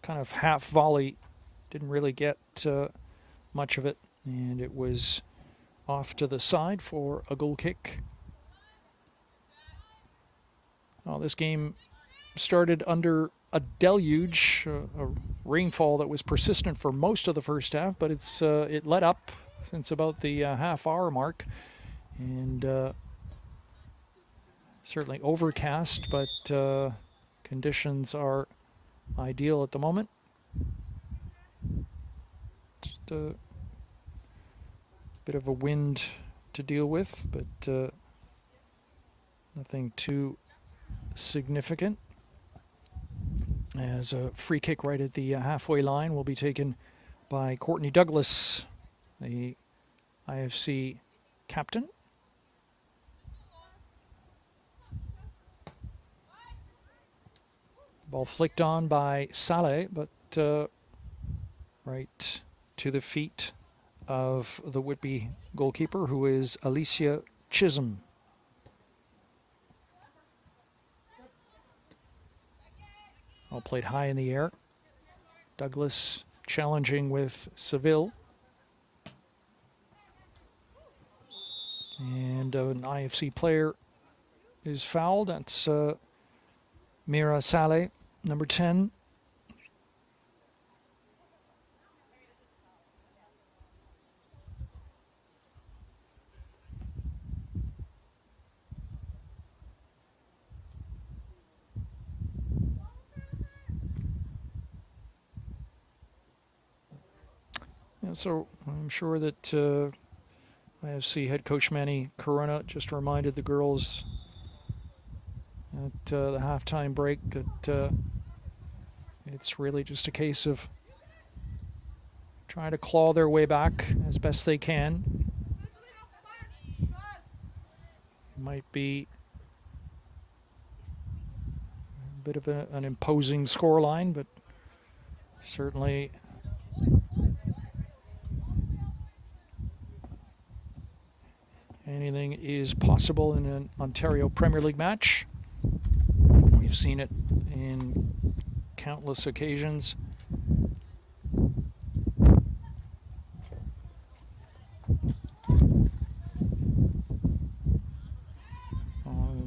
kind of half volley. Didn't really get much of it, and it was off to the side for a goal kick. Well, this game started under a deluge, a rainfall that was persistent for most of the first half, but it let up since about the half-hour mark, and certainly overcast, but conditions are ideal at the moment. Just a bit of a wind to deal with, but nothing too significant. As a free kick right at the halfway line will be taken by Courtney Douglas, the IFC captain. Ball flicked on by Saleh, but right to the feet of the Whitby goalkeeper, who is Alicia Chisholm. All played high in the air. Douglas challenging with Seville. And an IFC player is fouled. That's Mira Saleh, number 10. So I'm sure that IFC head coach Manny Corona just reminded the girls at the halftime break that it's really just a case of trying to claw their way back as best they can. It might be a bit of an imposing scoreline, but certainly anything is possible in an Ontario Premier League match. We've seen it in countless occasions.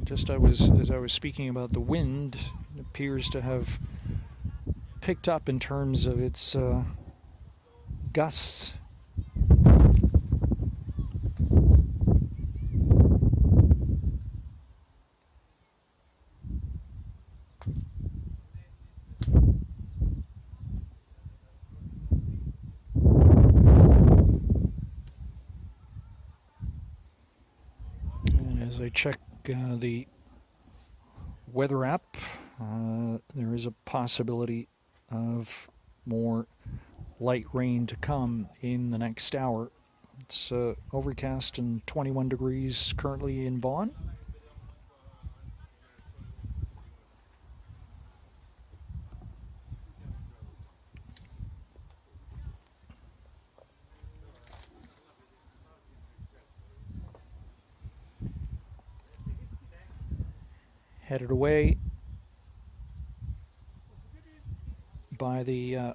Just as I was speaking about the wind, it appears to have picked up in terms of its gusts. As I check the weather app, there is a possibility of more light rain to come in the next hour. It's overcast and 21 degrees currently in Vaughan. Headed away by the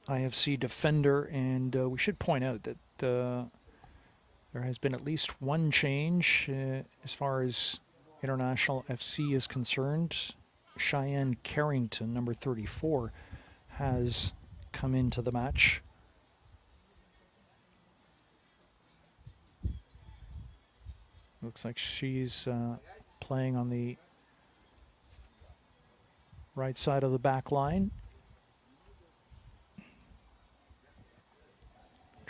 IFC defender, and we should point out that there has been at least one change as far as International FC is concerned. Cheyenne Carrington, number 34, has come into the match. Looks like she's playing on the right side of the back line.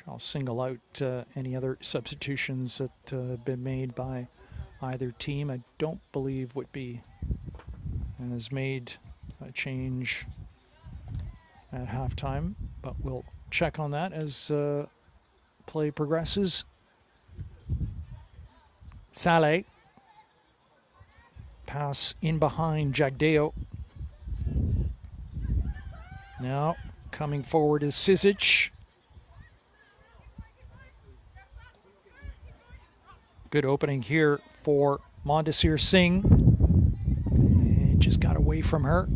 I'll single out any other substitutions that have been made by either team. I don't believe Whitby has made a change at halftime, but we'll check on that as play progresses. Saleh. Pass in behind Jagdeo. Now coming forward is Sizic. Good opening here for Mondesir Singh. And just got away from her.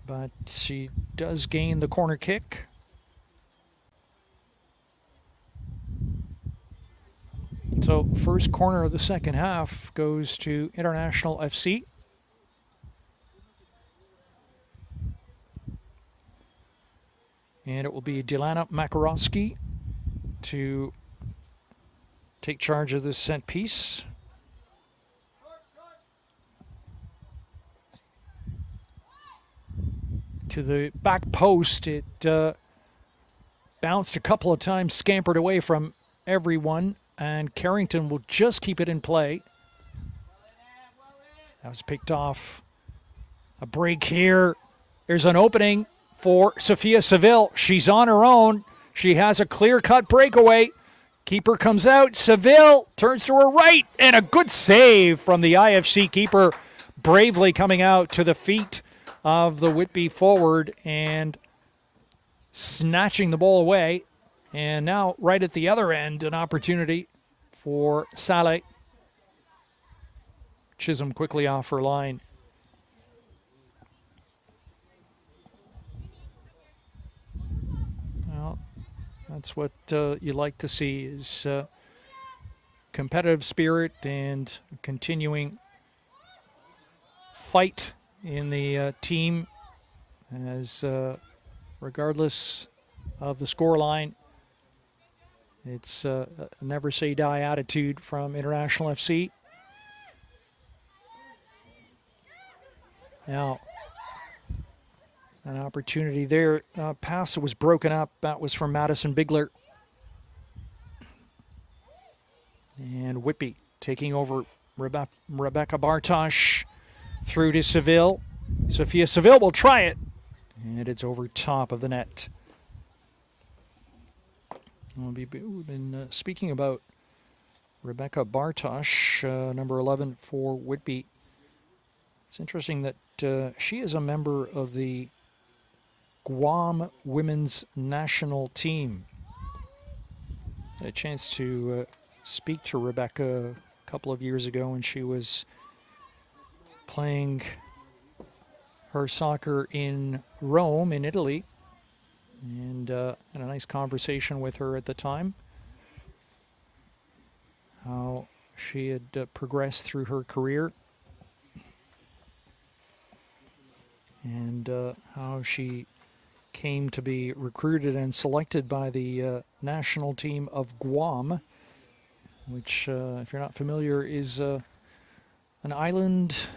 But she does gain the corner kick. So first corner of the second half goes to International FC. And it will be Dilana Makarovsky to take charge of this set piece. To the back post, it bounced a couple of times, scampered away from everyone, and Carrington will just keep it in play. That was picked off. A break here. There's an opening for Sophia Seville. She's on her own. She has a clear-cut breakaway. Keeper comes out. Seville turns to her right, and a good save from the IFC keeper, bravely coming out to the feet of the Whitby forward and snatching the ball away. And now right at the other end, an opportunity for Saleh. Chisholm quickly off her line. Well, that's what you like to see, is competitive spirit and continuing fight in the team, as regardless of the scoreline, it's a never say die attitude from International FC. Now, an opportunity there. Pass was broken up. That was from Madison Bigler. And Whitby taking over. Rebecca Bartosh through to Seville. Sophia Seville will try it. And it's over top of the net. We've been speaking about Rebecca Bartosh, number 11 for Whitby. It's interesting that she is a member of the Guam women's national team. I had a chance to speak to Rebecca a couple of years ago when she was playing her soccer in Rome, in Italy, and had a nice conversation with her at the time. How she had progressed through her career, and how she came to be recruited and selected by the national team of Guam, which, if you're not familiar, is an island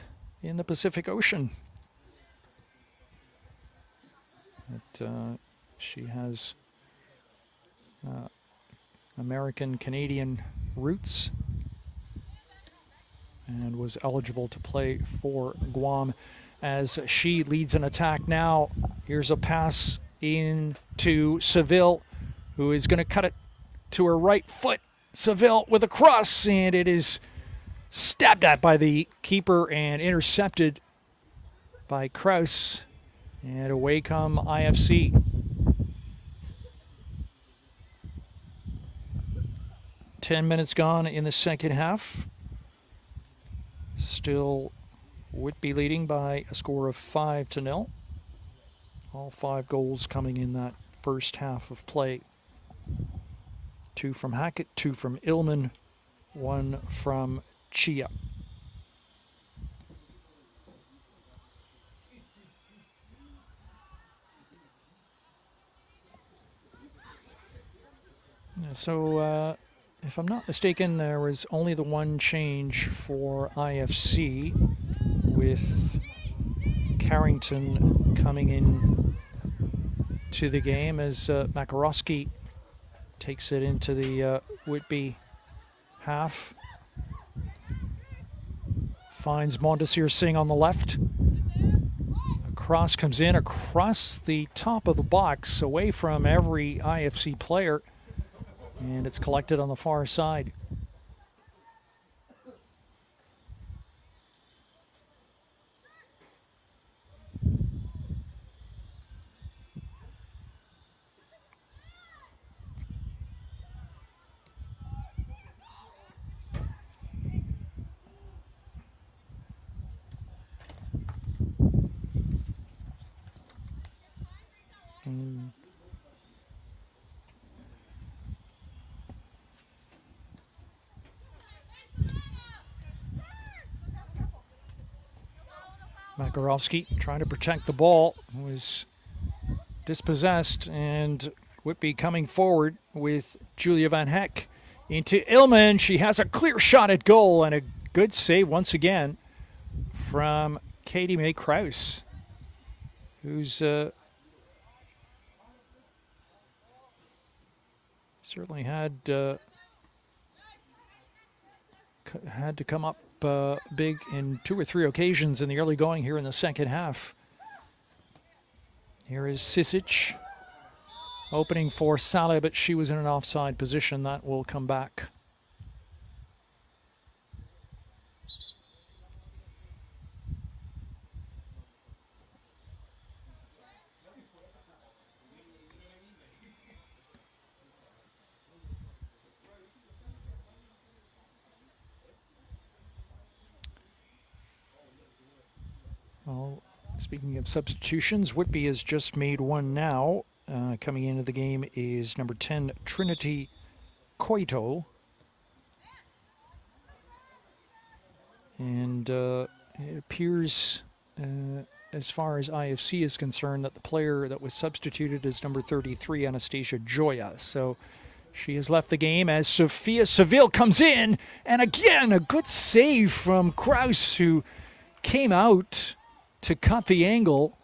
in the Pacific Ocean. But, she has American-Canadian roots and was eligible to play for Guam. As she leads an attack now, here's a pass into Seville, who is going to cut it to her right foot. Seville with a cross, and it is stabbed at by the keeper and intercepted by Kraus. And away come IFC. Ten minutes gone in the second half. Still Whitby leading by a score of 5-0. All 5 goals coming in that first half of play. 2 from Hackett, 2 from Illman, 1 from Chia. So, if I'm not mistaken, there was only the one change for IFC, with Carrington coming in to the game as Makarovsky takes it into the Whitby half. Finds Mondesir Singh on the left. A cross comes in across the top of the box, away from every IFC player. And it's collected on the far side. Makarovsky trying to protect the ball, was dispossessed, and Whitby coming forward with Julia Van Heck into Illman. She has a clear shot at goal and a good save once again from Katie Mae Krause, who's certainly had to come up big in 2 or 3 occasions in the early going here in the second half. Here is Sisic opening for Saleh, but she was in an offside position. That will come back. Well, speaking of substitutions, Whitby has just made one now. Coming into the game is number 10, Trinity Coito. And it appears, as far as IFC is concerned, that the player that was substituted is number 33, Anastasia Joya. So she has left the game as Sophia Seville comes in. And again, a good save from Krause, who came out to cut the angle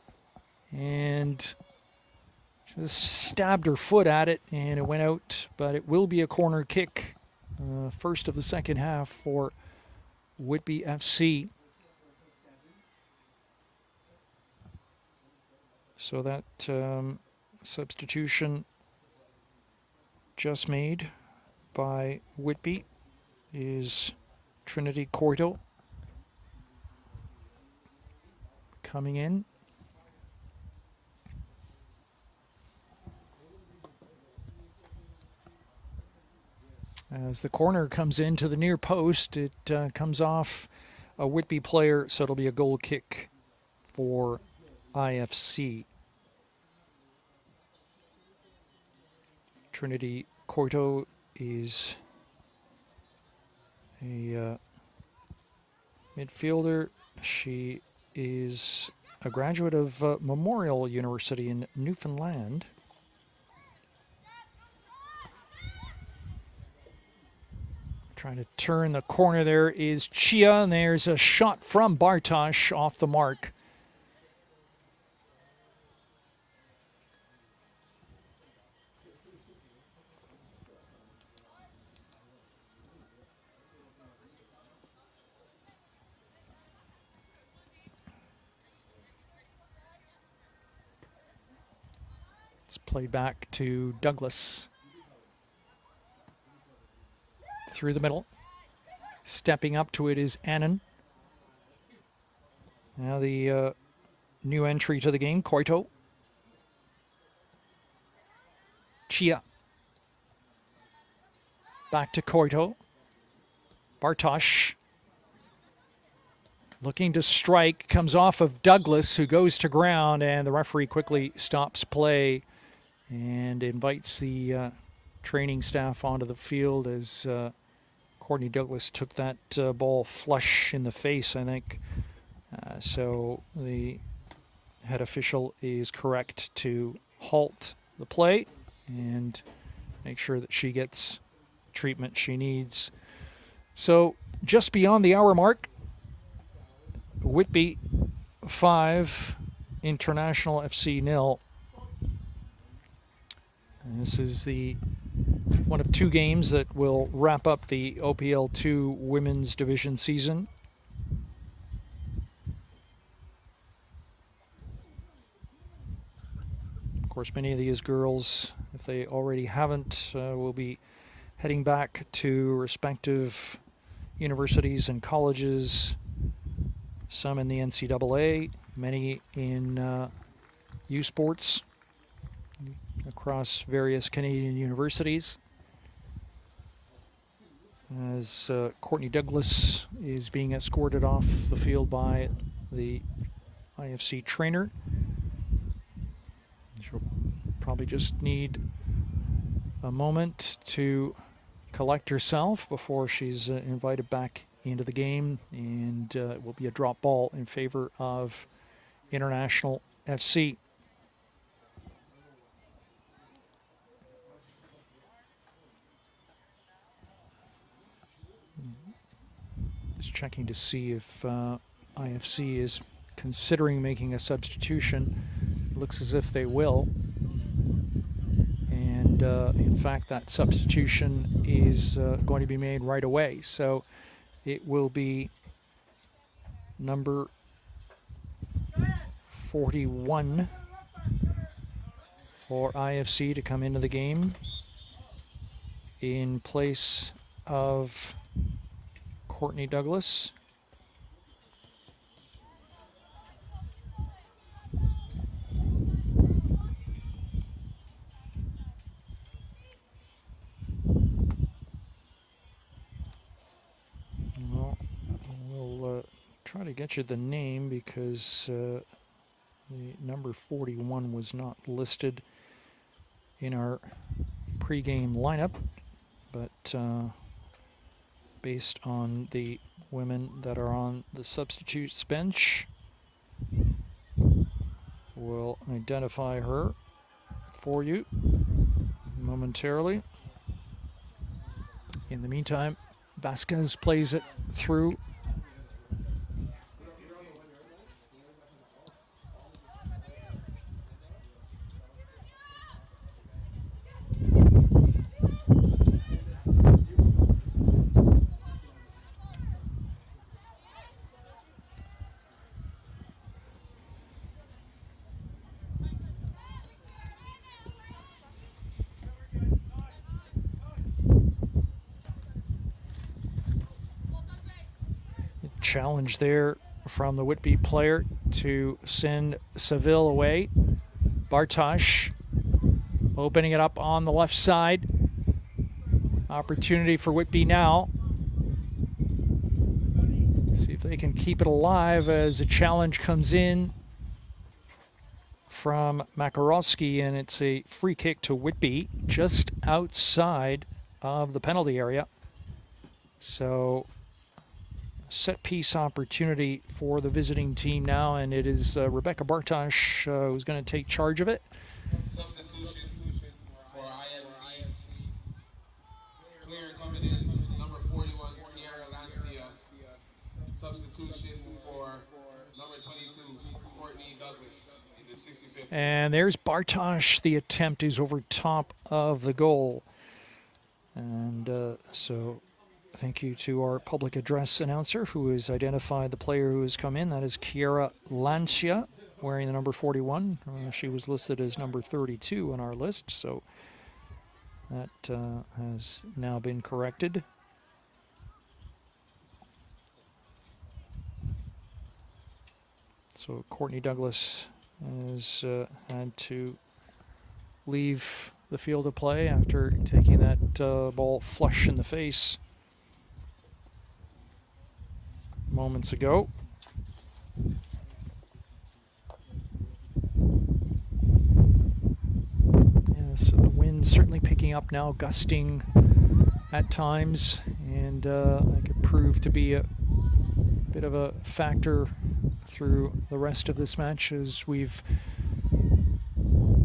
and just stabbed her foot at it, and it went out. But it will be a corner kick, first of the second half for Whitby FC. So that substitution just made by Whitby is Trinity Coito coming in. As the corner comes into the near post, it comes off a Whitby player, so it'll be a goal kick for IFC. Trinity Coito is a midfielder. She is a graduate of Memorial University in Newfoundland. Trying to turn the corner there is Chia, and there's a shot from Bartosz off the mark. It's played back to Douglas. Through the middle. Stepping up to it is Annan. Now the new entry to the game, Coito. Chia. Back to Coito. Bartosz. Looking to strike. Comes off of Douglas, who goes to ground, and the referee quickly stops play and invites the training staff onto the field as Courtney Douglas took that ball flush in the face, I think. So the head official is correct to halt the play and make sure that she gets treatment she needs. So just beyond the hour mark, Whitby 5, International FC 0. And this is the one of 2 games that will wrap up the OPL2 women's division season. Of course, many of these girls, if they already haven't, will be heading back to respective universities and colleges, some in the NCAA, many in U Sports across various Canadian universities. As Courtney Douglas is being escorted off the field by the IFC trainer. She'll probably just need a moment to collect herself before she's invited back into the game, and it will be a drop ball in favor of International FC. Just checking to see if IFC is considering making a substitution. It looks as if they will. And in fact, that substitution is going to be made right away. So it will be number 41 for IFC to come into the game in place of Courtney Douglas. Well, we'll try to get you the name because the number 41 was not listed in our pregame lineup, but based on the women that are on the substitutes bench, we'll identify her for you momentarily. In the meantime, Vasquez plays it through. Challenge there from the Whitby player to send Seville away. Bartosz opening it up on the left side. Opportunity for Whitby now. See if they can keep it alive as a challenge comes in from Makarowski, and it's a free kick to Whitby just outside of the penalty area. So set piece opportunity for the visiting team now, and it is Rebecca Bartosz who's going to take charge of it. Substitution for IFC. Player coming in, number 41, Kiara Lancia. Substitution for number 22, Courtney Douglas in the 65th. And there's Bartosz. The attempt is over top of the goal. And so thank you to our public address announcer who has identified the player who has come in. That is Kiara Lancia, wearing the number 41. She was listed as number 32 on our list, so that has now been corrected. So Courtney Douglas has had to leave the field of play after taking that ball flush in the face moments ago. Yeah, so the wind certainly picking up now, gusting at times, and that could prove to be a bit of a factor through the rest of this match as we've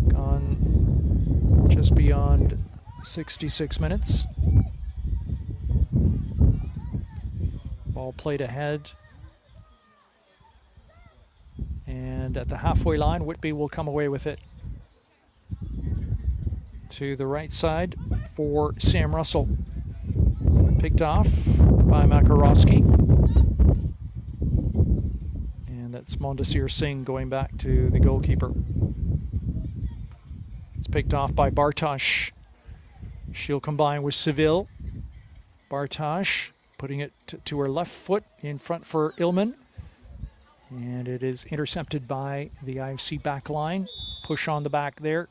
gone just beyond 66 minutes. Ball played ahead, and at the halfway line, Whitby will come away with it. To the right side for Sam Russell. Picked off by Makarowski. And that's Mondasir Singh going back to the goalkeeper. It's picked off by Bartosz. She'll combine with Seville. Bartosh putting it to her left foot in front for Illman. And it is intercepted by the IFC back line. Push on the back there.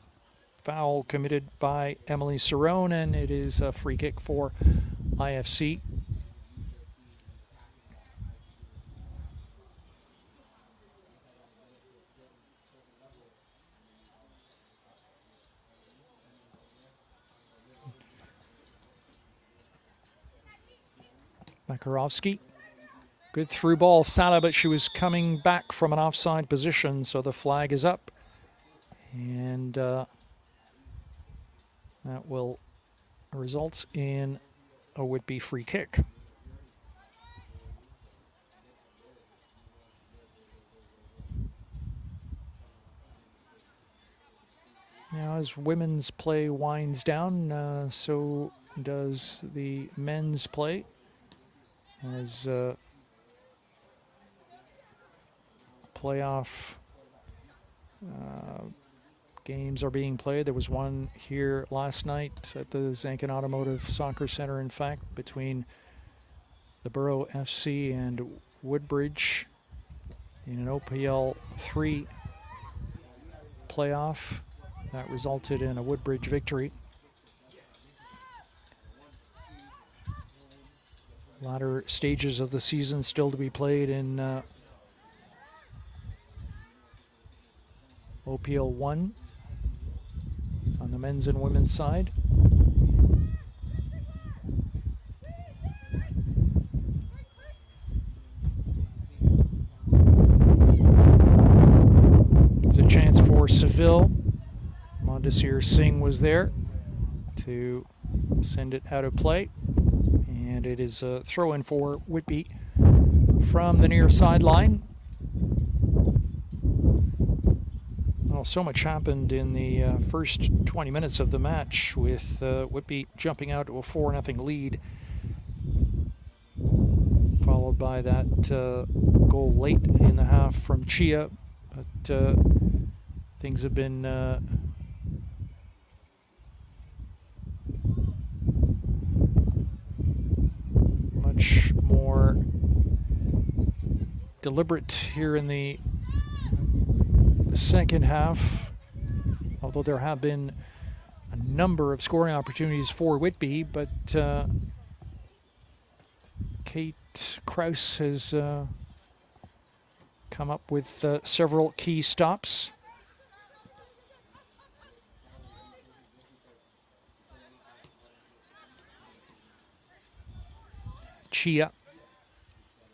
Foul committed by Emily Cerrone, and it is a free kick for IFC. Makarovsky. Good through ball, Sala, but she was coming back from an offside position, so the flag is up. And that will result in a Whitby free kick. Now, as women's play winds down, so does the men's play. As playoff games are being played. There was one here last night at the Zanken Automotive Soccer Center, in fact, between the Borough FC and Woodbridge in an OPL2 playoff that resulted in a Woodbridge victory. Latter stages of the season still to be played in OPL1 on the men's and women's side. There's a chance for Seville. Mondesir Singh was there to send it out of play. And it is a throw-in for Whitby from the near sideline. Well, so much happened in the first 20 minutes of the match, with Whitby jumping out to a 4-0 lead, followed by that goal late in the half from Chia. But things have been much more deliberate here in the second half, although there have been a number of scoring opportunities for Whitby, but Kate Kraus has come up with several key stops. Chia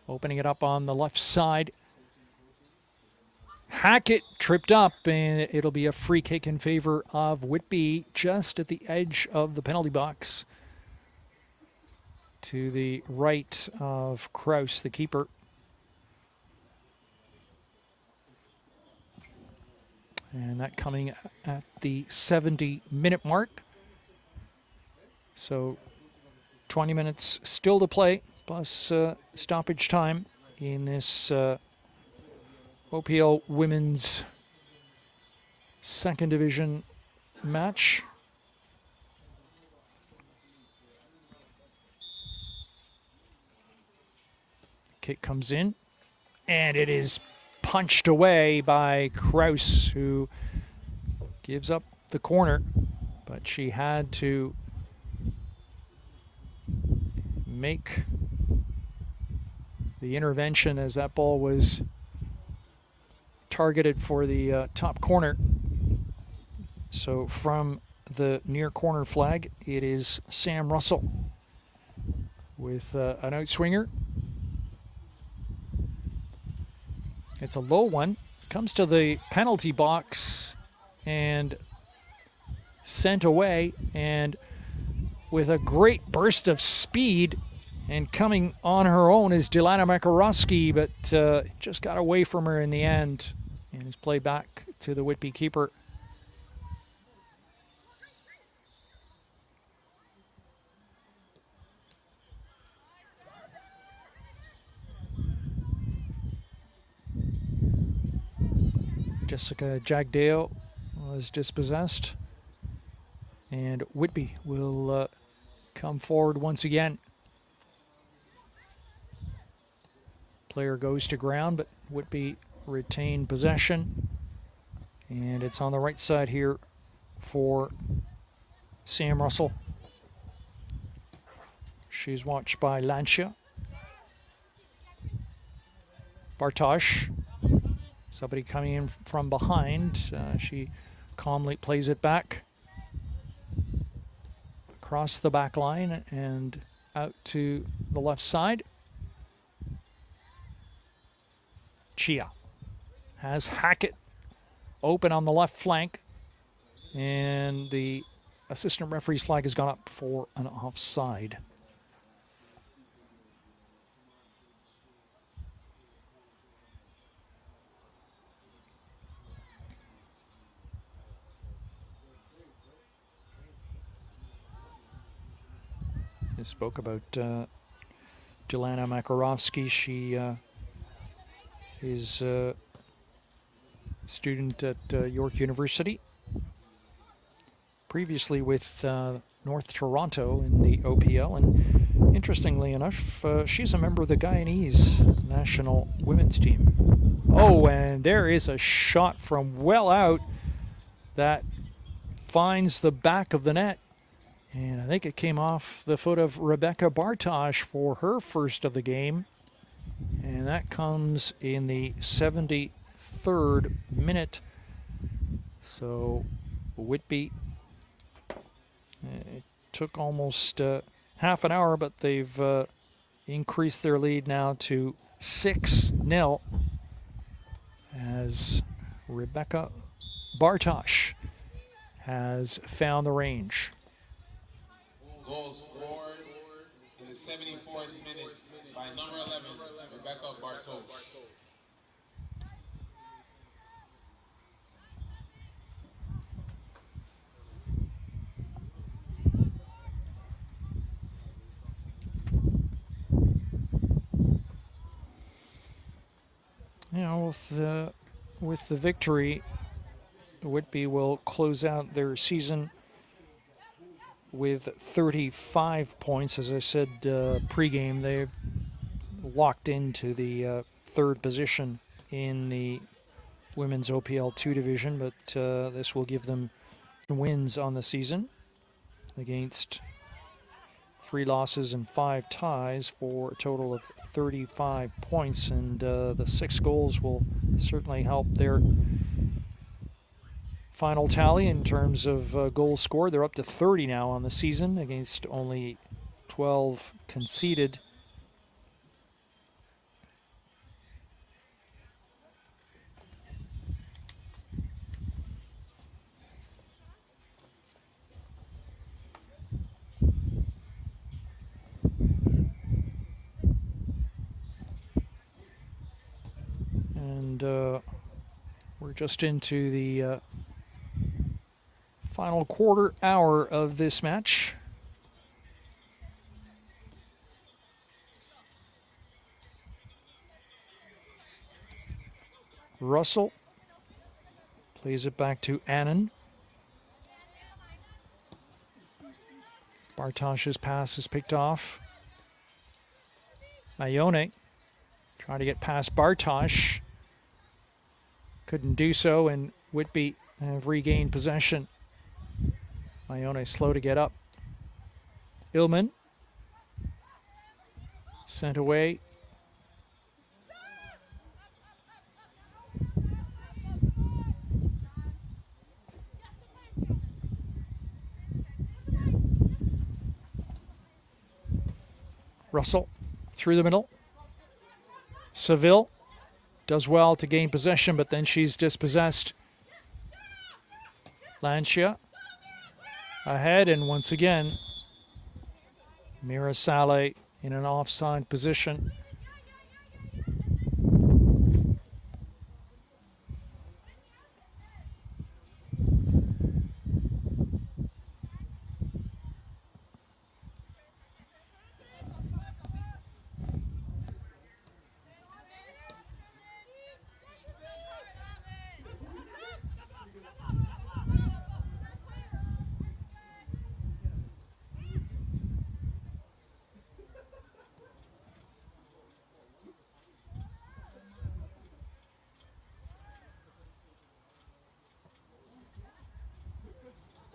opening it up on the left side. Hackett tripped up, and it'll be a free kick in favor of Whitby just at the edge of the penalty box to the right of Kraus, the keeper. And that coming at the 70-minute mark. So 20 minutes still to play, plus stoppage time in this OPL Women's Second Division match. Kick comes in, and it is punched away by Kraus, who gives up the corner, but she had to make the intervention as that ball was targeted for the top corner. So from the near corner flag, it is Sam Russell with an outswinger. It's a low one. Comes to the penalty box and sent away, and with a great burst of speed and coming on her own is Delana Makarovsky, but just got away from her in the end and is played back to the Whitby keeper. Jessica Jagdeo was dispossessed. And Whitby will come forward once again. Player goes to ground, but Whitby retained possession. And it's on the right side here for Sam Russell. She's watched by Lancia. Bartosh, somebody coming in from behind. She calmly plays it back across the back line and out to the left side. Chia has Hackett open on the left flank, and the assistant referee's flag has gone up for an offside. I spoke about Delana Makarovsky. She is a student at York University. Previously with North Toronto in the OPL, and interestingly enough, she's a member of the Guyanese national women's team. Oh, and there is a shot from well out that finds the back of the net. And I think it came off the foot of Rebecca Bartosh for her first of the game. And that comes in the 73rd minute. So Whitby, it took almost half an hour, but they've increased their lead now to 6-0 as Rebecca Bartosh has found the range. Goal scored in the 74th minute by number 11, Rebecca Bartosh. You know, with the victory, Whitby will close out their season with 35 points. As I said pregame, they've locked into the third position in the women's OPL2 division, but this will give them wins on the season against 3 losses and 5 ties for a total of 35 points, and the 6 goals will certainly help their final tally in terms of goals scored. They're up to 30 now on the season against only 12 conceded. And we're just into the final quarter hour of this match. Russell plays it back to Annan. Bartosh's pass is picked off. Mayone trying to get past Bartosh. Couldn't do so, and Whitby have regained possession. Mayone slow to get up. Illman sent away. Russell through the middle. Seville does well to gain possession, but then she's dispossessed. Lancia ahead, and once again, Mira Saleh in an offside position.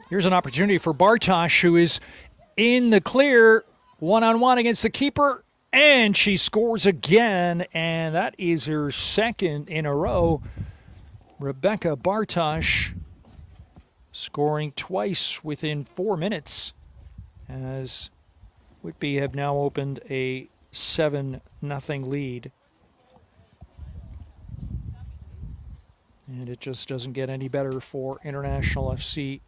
Here's an opportunity for Bartosh, who is in the clear, one-on-one against the keeper, and she scores again, and that is her second in a row. Rebecca Bartosh scoring twice within 4 minutes, as Whitby have now opened a 7-0 lead. And it just doesn't get any better for International FC.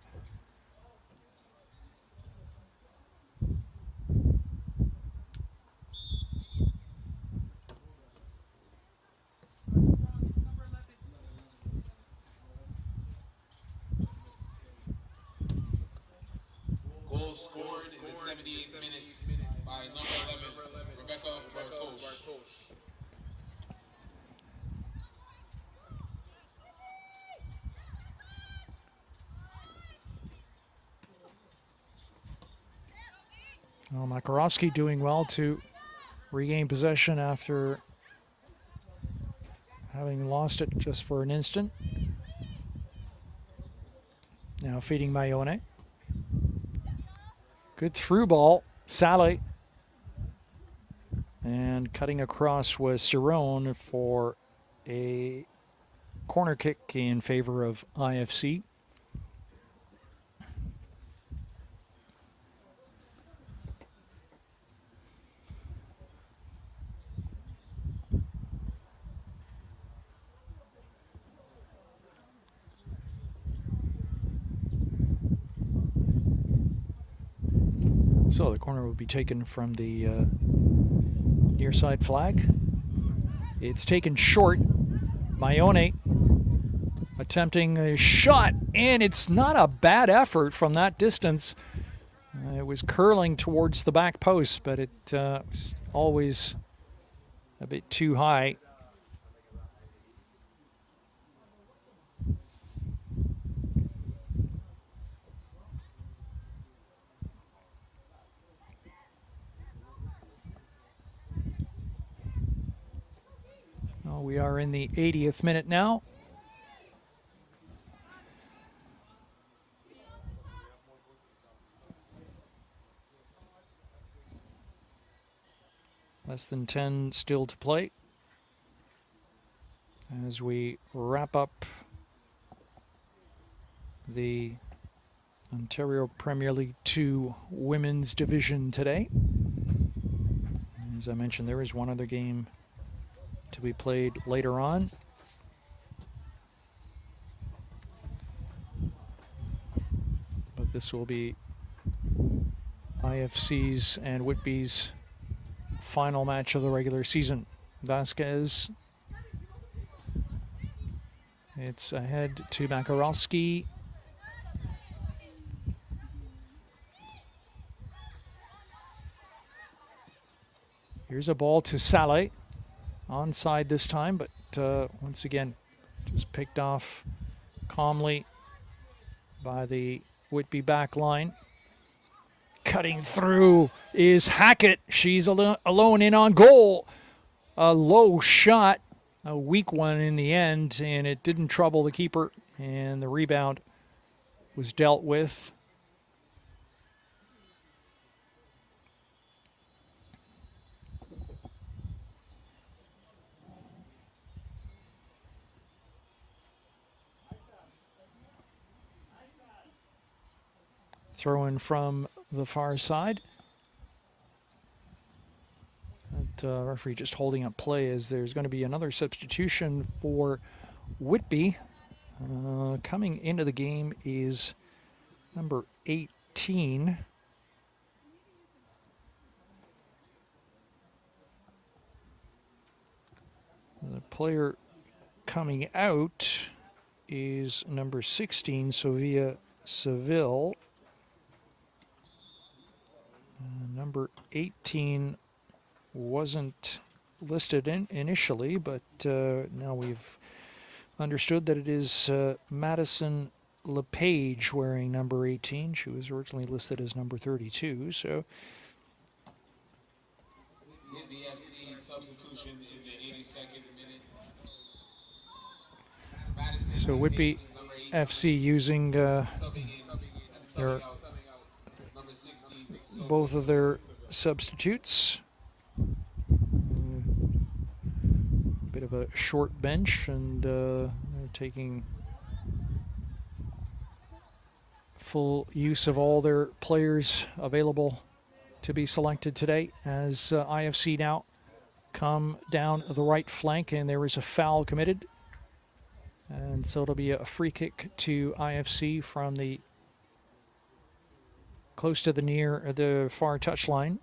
Goal scored in the 78th minute by number 11, Rebecca Bartosh. Well, Makarovsky doing well to regain possession after having lost it just for an instant. Now feeding Mayone. Good through ball, Saleh. And cutting across was Cerrone for a corner kick in favor of IFC. So the corner will be taken from the near side flag. It's taken short. Mayone attempting a shot, and it's not a bad effort from that distance. It was curling towards the back post, but it was always a bit too high. Well, we are in the 80th minute now. Less than 10 still to play as we wrap up the Ontario Premier League 2 Women's Division today. As I mentioned, there is one other game to be played later on. But this will be IFC's and Whitby's final match of the regular season. Vasquez. It's ahead to Makarovsky. Here's a ball to Saleh. Onside this time, but once again, just picked off calmly by the Whitby back line. Cutting through is Hackett. She's alone in on goal. A low shot, a weak one in the end, and it didn't trouble the keeper, and the rebound was dealt with. Throw in from the far side. That referee just holding up play as there's going to be another substitution for Whitby. Coming into the game is number 18. The player coming out is number 16, Sofia Seville. Number 18 wasn't listed initially, but now we've understood that it is Madison LePage wearing number 18. She was originally listed as number 32, so... Whitby FC substitution in the 82nd minute. So Whitby FC using They're subbing out number 16, both of their substitutes. Bit of a short bench, and they're taking full use of all their players available to be selected today as IFC now come down the right flank, and there is a foul committed. And so it'll be a free kick to IFC from the close to the far touchline.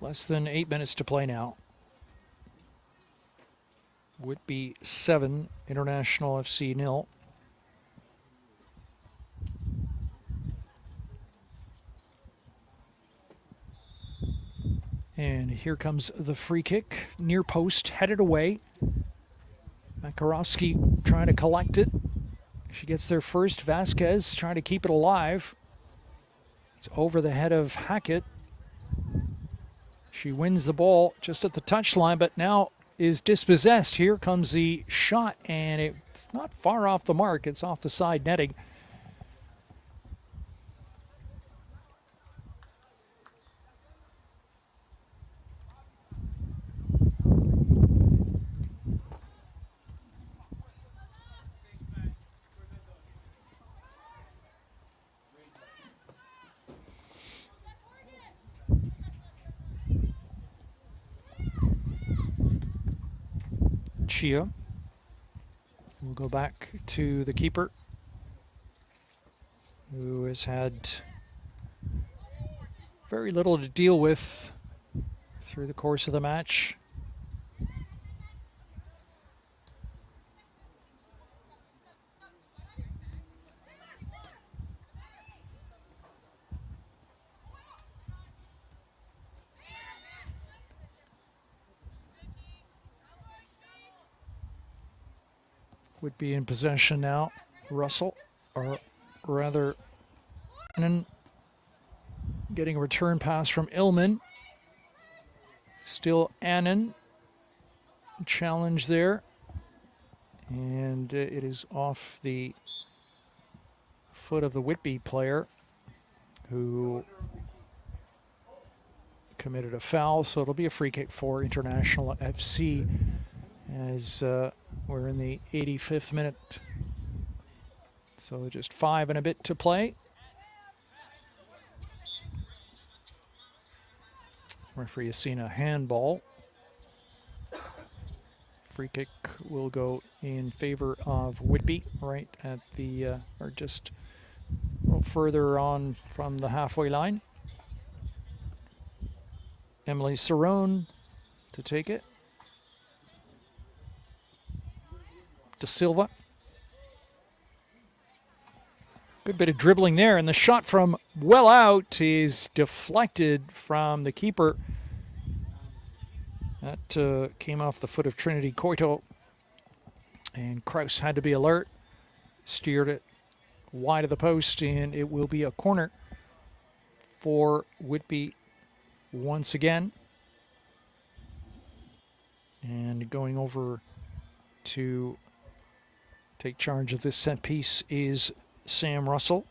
Less than 8 minutes to play now. Whitby 7, International FC 0. And here comes the free kick, near post, headed away. Makarovsky trying to collect it. She gets there first. Vasquez trying to keep it alive. It's over the head of Hackett. She wins the ball just at the touchline, but now is dispossessed. Here comes the shot, and it's not far off the mark. It's off the side netting. Chia will go back to the keeper, who has had very little to deal with through the course of the match. Would be in possession now. Russell, or rather, getting a return pass from Illman. Still Annan. Challenge there. And it is off the foot of the Whitby player, who committed a foul. So it'll be a free kick for International FC as we're in the 85th minute. So just 5 and a bit to play. Referee has seen a handball. Free kick will go in favor of Whitby, right at the, or just a little further on from the halfway line. Emily Cerrone to take it. De Silva. Good bit of dribbling there, and the shot from well out is deflected from the keeper. That came off the foot of Trinity Coito, and Kraus had to be alert, steered it wide of the post, and it will be a corner for Whitby once again. And going over to take charge of this set piece is Sam Russell.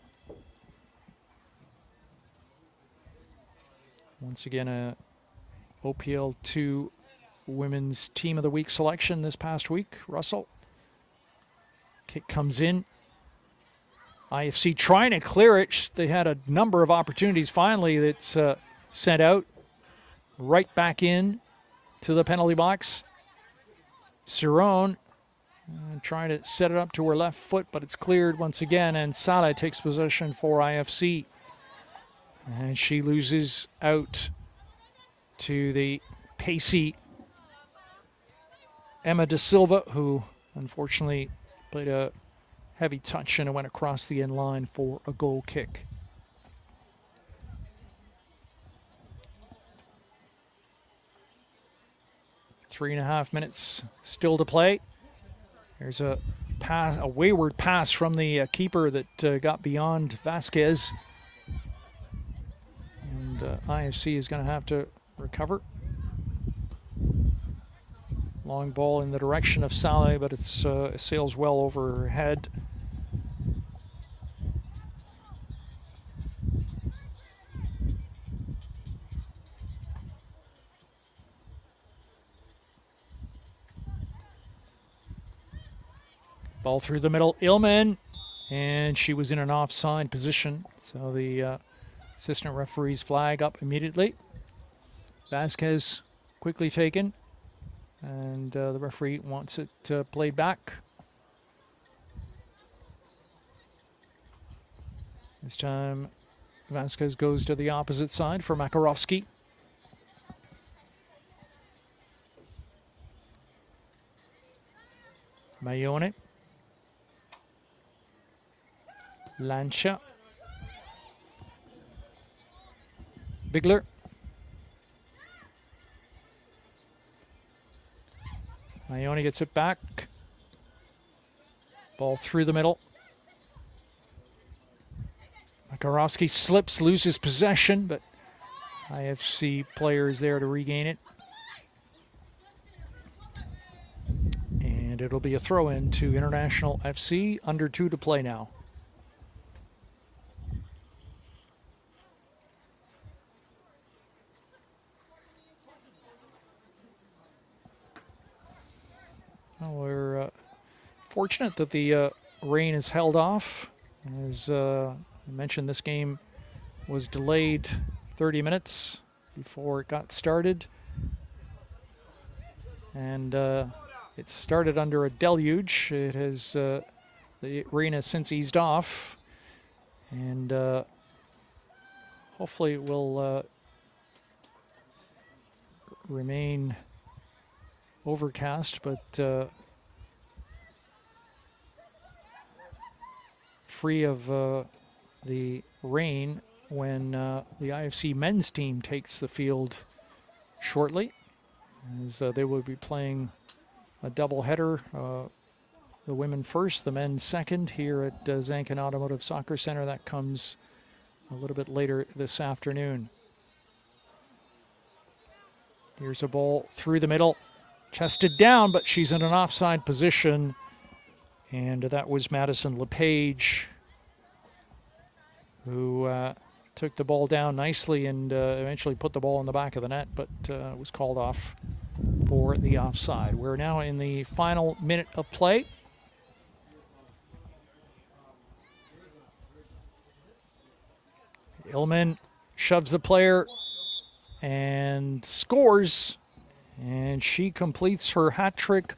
Once again, a OPL2 Women's Team of the Week selection this past week. Russell. Kick comes in. IFC trying to clear it. They had a number of opportunities finally that's sent out. Right back in to the penalty box. Cerrone trying to set it up to her left foot, but it's cleared once again, and Sala takes possession for IFC. And she loses out to the pacey Emma De Silva, who unfortunately played a heavy touch and it went across the end line for a goal kick. 3.5 minutes still to play. There's a pass, a wayward pass from the keeper that got beyond Vasquez. And IFC is going to have to recover. Long ball in the direction of Saleh, but it sails well over her head. Ball through the middle, Illman, and she was in an offside position. So the assistant referee's flag up immediately. Vasquez quickly taken, and the referee wants it played back. This time, Vasquez goes to the opposite side for Makarovsky. Mayone. Lancia. Bigler. Mayone gets it back. Ball through the middle. Makarovsky slips, loses possession, but IFC player is there to regain it. And it'll be a throw-in to International FC. Under 2 to play now. Well, we're fortunate that the rain is held off. As I mentioned, this game was delayed 30 minutes before it got started. And it started under a deluge. It has, the rain has since eased off. And hopefully it will remain overcast, but free of the rain when the IFC men's team takes the field shortly, as they will be playing a doubleheader, the women first, the men second, here at Zanken Automotive Soccer Center. That comes a little bit later this afternoon. Here's a ball through the middle. Chested down, but she's in an offside position. And that was Madison LePage, who took the ball down nicely and eventually put the ball in the back of the net, but was called off for the offside. We're now in the final minute of play. Illman shoves the player and scores. And she completes her hat trick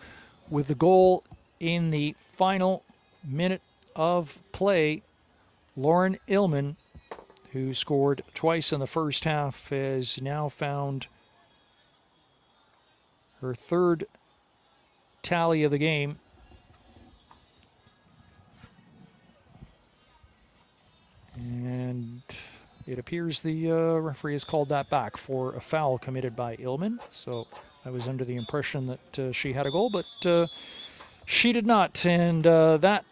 with the goal in the final minute of play. Lauren Illman, who scored twice in the first half, has now found her third tally of the game. And it appears the referee has called that back for a foul committed by Illman. So I was under the impression that she had a goal, but she did not. And that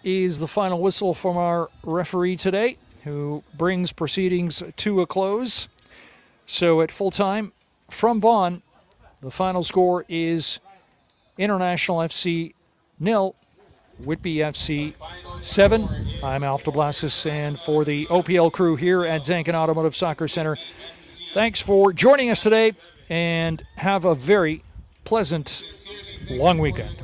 is the final whistle from our referee today, who brings proceedings to a close. So at full time from Vaughan, the final score is International FC 0, Whitby FC 7. I'm Alf de Blasis, and for the OPL crew here at Zanken Automotive Soccer Center, thanks for joining us today, and have a very pleasant long weekend.